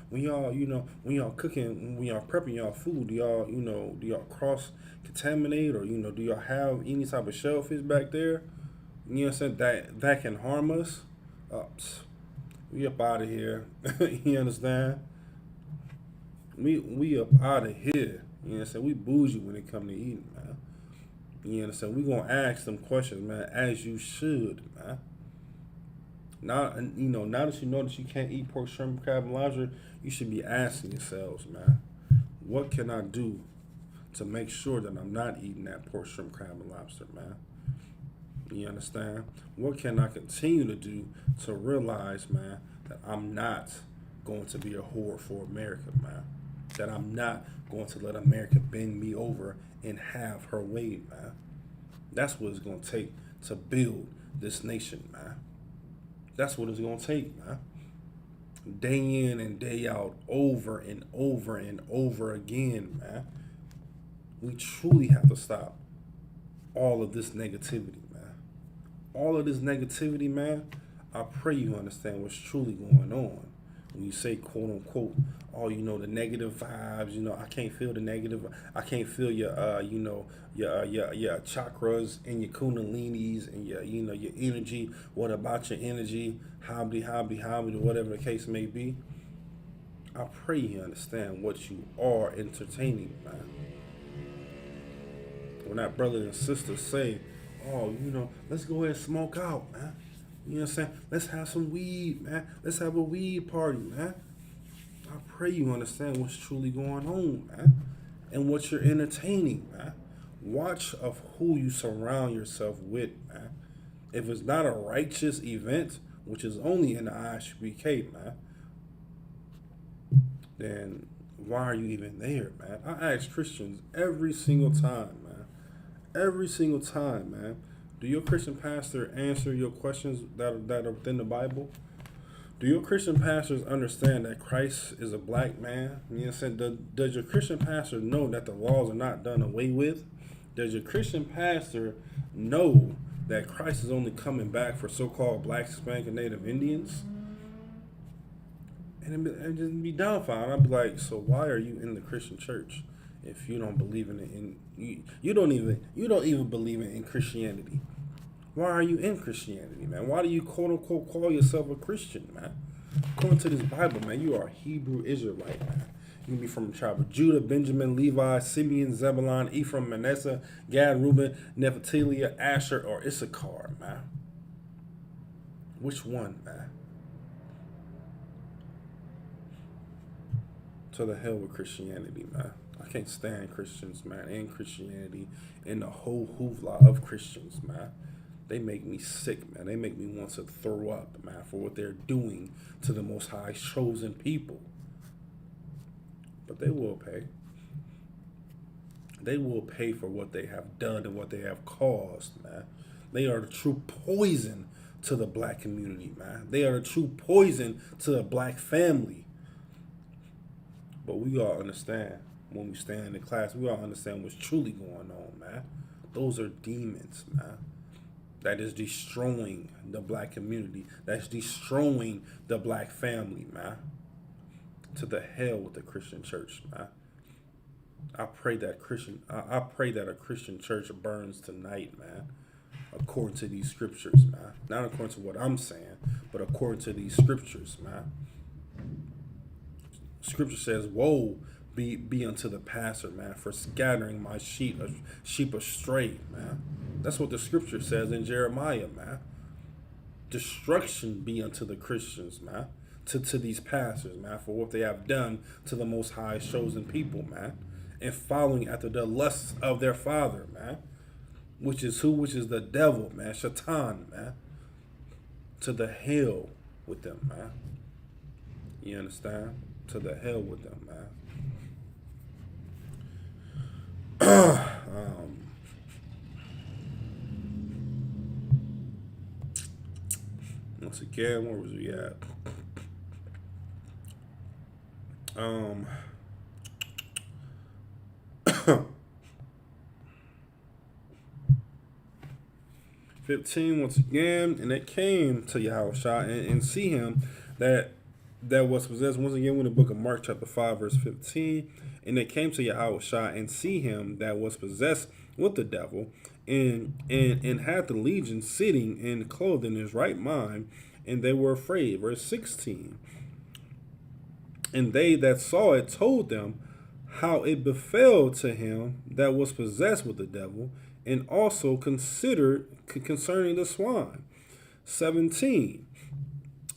when y'all cooking, when y'all prepping y'all food, do y'all cross contaminate, or do y'all have any type of shellfish back there? You know what I'm saying? That can harm us. We up out of here. You understand? We up out of here. You know what I'm saying? We bougie when it come to eating, man. You understand? We gonna ask them questions, man, as you should, man. Now, now that you know that you can't eat pork, shrimp, crab, and lobster, you should be asking yourselves, man, what can I do to make sure that I'm not eating that pork, shrimp, crab, and lobster, man? You understand? What can I continue to do to realize, man, that I'm not going to be a whore for America, man? That I'm not going to let America bend me over and have her way, man. That's what it's going to take to build this nation, man. That's what it's going to take, man. Day in and day out, over and over and over again, man. We truly have to stop all of this negativity, man. All of this negativity, man, I pray you understand what's truly going on. When you say, quote unquote, oh, the negative vibes, I can't feel the negative. I can't feel your, your chakras and your kundalinis and your energy. What about your energy? Hobby, whatever the case may be. I pray you understand what you are entertaining, man. When that brother and sister say, oh, let's go ahead and smoke out, man. You know what I'm saying? Let's have some weed, man. Let's have a weed party, man. I pray you understand what's truly going on, man. And what you're entertaining, man. Watch of who you surround yourself with, man. If it's not a righteous event, which is only in the ISUPK, man, then why are you even there, man? I ask Christians every single time, man. Every single time, man. Do your Christian pastor answer your questions that are within the Bible? Do your Christian pastors understand that Christ is a black man? You know what I'm saying? Does your Christian pastor know that the laws are not done away with? Does your Christian pastor know that Christ is only coming back for so-called black, Hispanic, and Native Indians? And just be dumbfounded. I'd be like, so why are you in the Christian church if you don't believe in it? You don't even believe in Christianity. Why are you in Christianity, man? Why do you quote unquote call yourself a Christian, man? According to this Bible, man, you are a Hebrew Israelite, man. You can be from the tribe of Judah, Benjamin, Levi, Simeon, Zebulun, Ephraim, Manasseh, Gad, Reuben, Naphtali, Asher, or Issachar, man. Which one, man? To the hell with Christianity, man. I can't stand Christians, man, and Christianity, and the whole hoopla of Christians, man. They make me sick, man. They make me want to throw up, man, for what they're doing to the Most High chosen people. But they will pay. They will pay for what they have done and what they have caused, man. They are the true poison to the black community, man. They are the true poison to the black family. But we all understand, when we stand in class, we all understand what's truly going on, man. Those are demons, man. That is destroying the black community. That's destroying the black family, man. To the hell with the Christian church, man. I pray that a Christian church burns tonight, man. According to these scriptures, man. Not according to what I'm saying, but according to these scriptures, man. Scripture says, woe be unto the pastor, man, for scattering my sheep astray, man. That's what the scripture says in Jeremiah, man. Destruction be unto the Christians, man. To these pastors, man, for what they have done to the Most High chosen people, man. And following after the lusts of their father, man. Which is who? Which is the devil, man. Shaitan, man. To the hell with them, man. You understand? To the hell with them, man. Once again, where was we at? 15 once again, and it came to Yahushua and see him that was possessed. Once again, in the book of Mark chapter 5 verse 15, and it came to Yahushua and see him that was possessed with the devil, and had the legion sitting and clothed in his right mind, and they were afraid. Verse 16. And they that saw it told them how it befell to him that was possessed with the devil, and also considered concerning the swine. 17.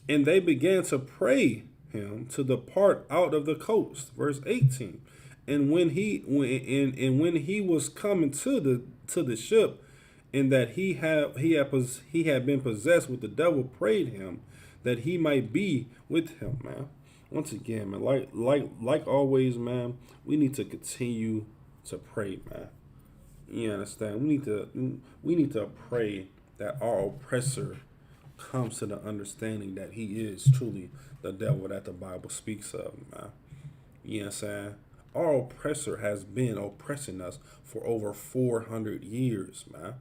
And they began to pray him to depart out of the coast. Verse 18. And when he was coming to the ship, and that he had been possessed with the devil, prayed him that he might be with him, man. Once again, man, like always, man, we need to continue to pray, man. You understand? We need to pray that our oppressor comes to the understanding that he is truly the devil that the Bible speaks of, man. You know what I'm saying? Our oppressor has been oppressing us for over 400 years, man.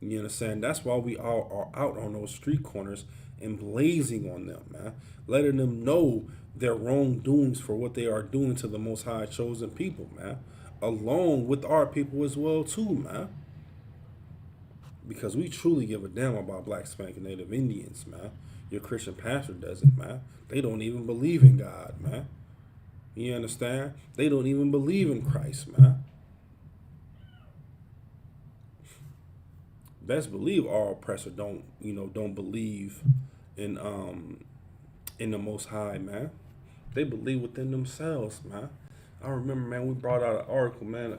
You understand? That's why we all are out on those street corners and blazing on them, man. Letting them know their wrongdoings for what they are doing to the Most High chosen people, man. Along with our people as well, too, man. Because we truly give a damn about Black, Hispanic, and Native Indians, man. Your Christian pastor doesn't, man. They don't even believe in God, man. You understand? They don't even believe in Christ, man. Best believe our oppressor don't believe in the Most High, man. They believe within themselves, man. I remember, man, we brought out an article, man,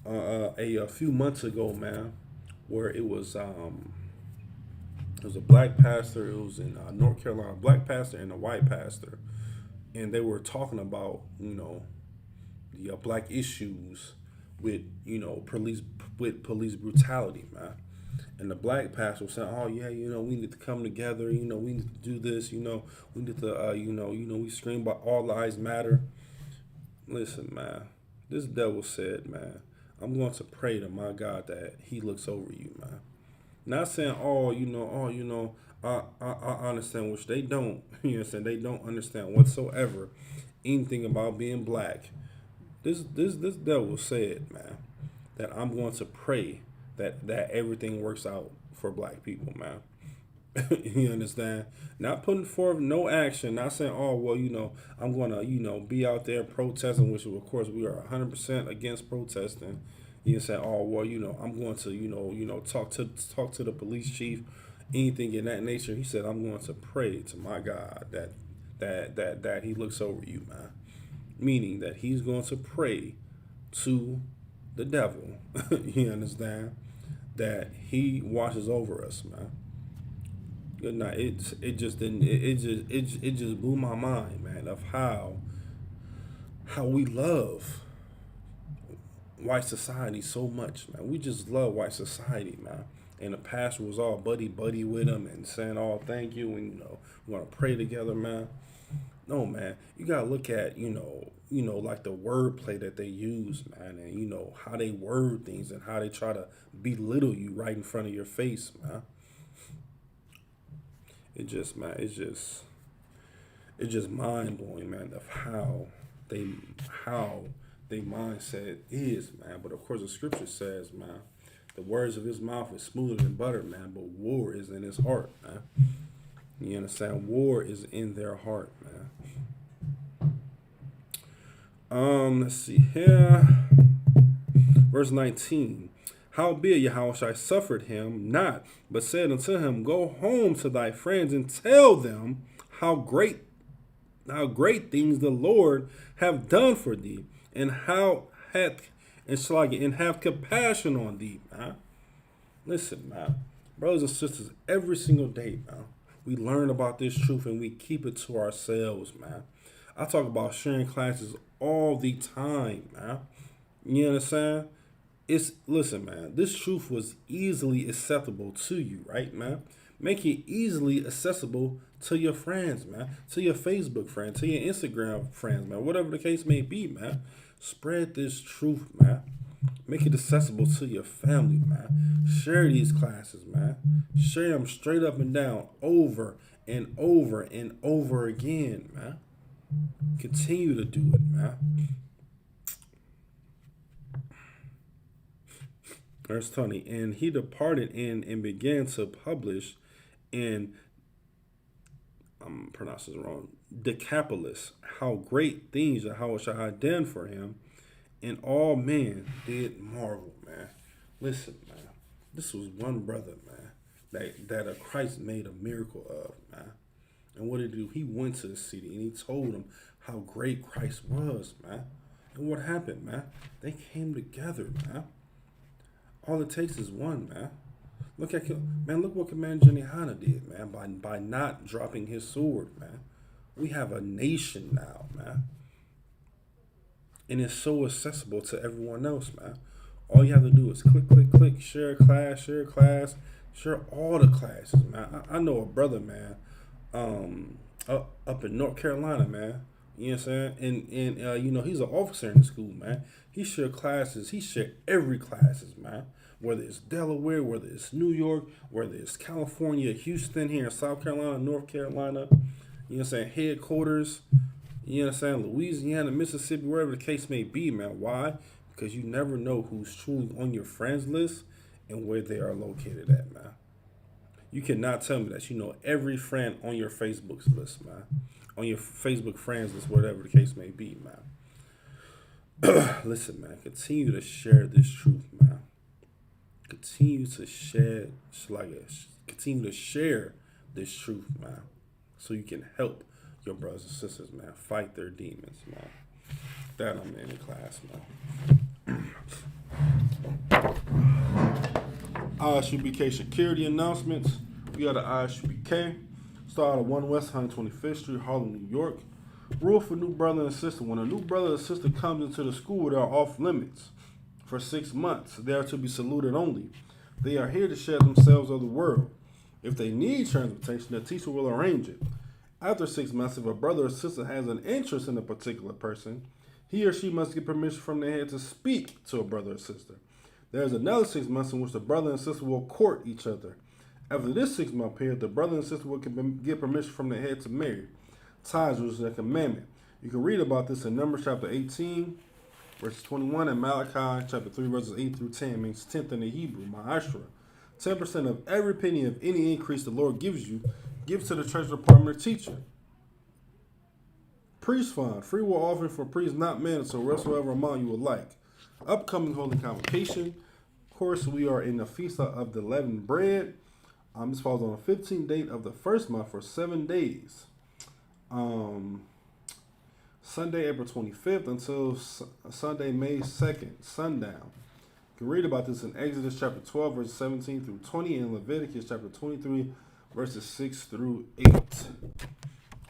a few months ago, man, where it was a black pastor. It was in North Carolina, a black pastor and a white pastor, and they were talking about the black issues with police brutality, man. And the black pastor was saying, "Oh yeah, we need to come together. We need to do this. We need to we scream about all lives matter." Listen, man, this devil said, man, I'm going to pray to my God that He looks over you, man. Not saying, I understand, which they don't. You understand? They don't understand whatsoever anything about being black. This devil said, man, that I'm going to pray that everything works out for black people, man. You understand? Not putting forth no action, not saying, oh, well, I'm going to, be out there protesting, which of course we are 100% against protesting. You say, oh, well, I'm going to, talk to the police chief, anything in that nature. He said, I'm going to pray to my God that He looks over you, man. Meaning that he's going to pray to the devil. You understand? That he watches over us, man. Good night. It just blew my mind, man, of how we love white society so much, man. We just love white society, man. And the pastor was all buddy with him and saying, "Oh, thank you," and we're gonna pray together, man. No, man. You gotta look at like the wordplay that they use, man, and how they word things and how they try to belittle you right in front of your face, man. It's just mind blowing, man, of how they mindset is, man. But of course, the scripture says, man, the words of his mouth is smoother than butter, man, but war is in his heart, man. You understand? War is in their heart, man. Let's see here. Verse 19. Howbeit Yahushua suffered him not, but said unto him, Go home to thy friends and tell them how great things the Lord have done for thee, and have compassion on thee, man. Listen, man, brothers and sisters, every single day, man, we learn about this truth and we keep it to ourselves, man. I talk about sharing classes all the time, man. You understand? Listen, man, this truth was easily acceptable to you, right, man? Make it easily accessible to your friends, man, to your Facebook friends, to your Instagram friends, man, whatever the case may be, man. Spread this truth, man. Make it accessible to your family, man. Share these classes, man. Share them straight up and down, over and over and over again, man. Continue to do it, man. Verse 20, and he departed and began to publish in I'm pronouncing this wrong, Decapolis, how great things Yahweh Shai done for him, and all men did marvel, man. Listen, man, this was one brother, man, that a Christ made a miracle of, man. And what did he do? He went to the city and he told them how great Christ was, man. And what happened, man? They came together, man. All it takes is one, man. Look what Commander Jenihana did, man, by not dropping his sword, man. We have a nation now, man. And it's so accessible to everyone else, man. All you have to do is click, share a class, share all the classes, man. I know a brother, man, up in North Carolina, man. You know what I'm saying? And you know, he's an officer in the school, man. He shared classes. He shared every classes, man. Whether it's Delaware, whether it's New York, whether it's California, Houston, here in South Carolina, North Carolina, you know what I'm saying, headquarters, you know what I'm saying, Louisiana, Mississippi, wherever the case may be, man. Why? Because you never know who's truly on your friends list and where they are located at, man. You cannot tell me that you know every friend on your Facebook's list, man. On your Facebook friends list, whatever the case may be, man. Listen, man, continue to share this truth, man. Continue to share this truth, man, so you can help your brothers and sisters, man, fight their demons, man. That I'm in class, man. ISUPK security announcements. We got an ISUPK. Start at 1 West 125th Street, Harlem, New York. Rule for new brother and sister. When a new brother or sister comes into the school, they are off limits. For 6 months, they are to be saluted only. They are here to share themselves of the world. If they need transportation, the teacher will arrange it. After 6 months, if a brother or sister has an interest in a particular person, he or she must get permission from their head to speak to a brother or sister. There is another 6 months in which the brother and sister will court each other. After this 6 month period, the brother and sister will get permission from their head to marry. Tithes, which is a commandment. You can read about this in Numbers chapter 18, verses 21, and Malachi chapter 3, verses 8 through 10, means 10th in the Hebrew, ma'ashra. 10% of every penny of any increase the Lord gives you, gives to the treasury department or teacher. Priest fund, free will offering for priests not mandatory, whatsoever amount you would like. Upcoming Holy Convocation. Of course, we are in the Feast of the Leavened Bread. This falls on the 15th date of the first month for 7 days. Sunday, April 25th until Sunday, May 2nd, sundown. You can read about this in Exodus chapter 12, verses 17 through 20, and Leviticus chapter 23, verses 6 through 8.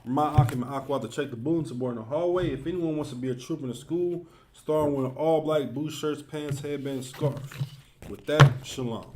Remind Akim and Aqua to check the bulletin board in the hallway. If anyone wants to be a troop in the school, start wearing all black boots, shirts, pants, headband, scarf. With that, shalom.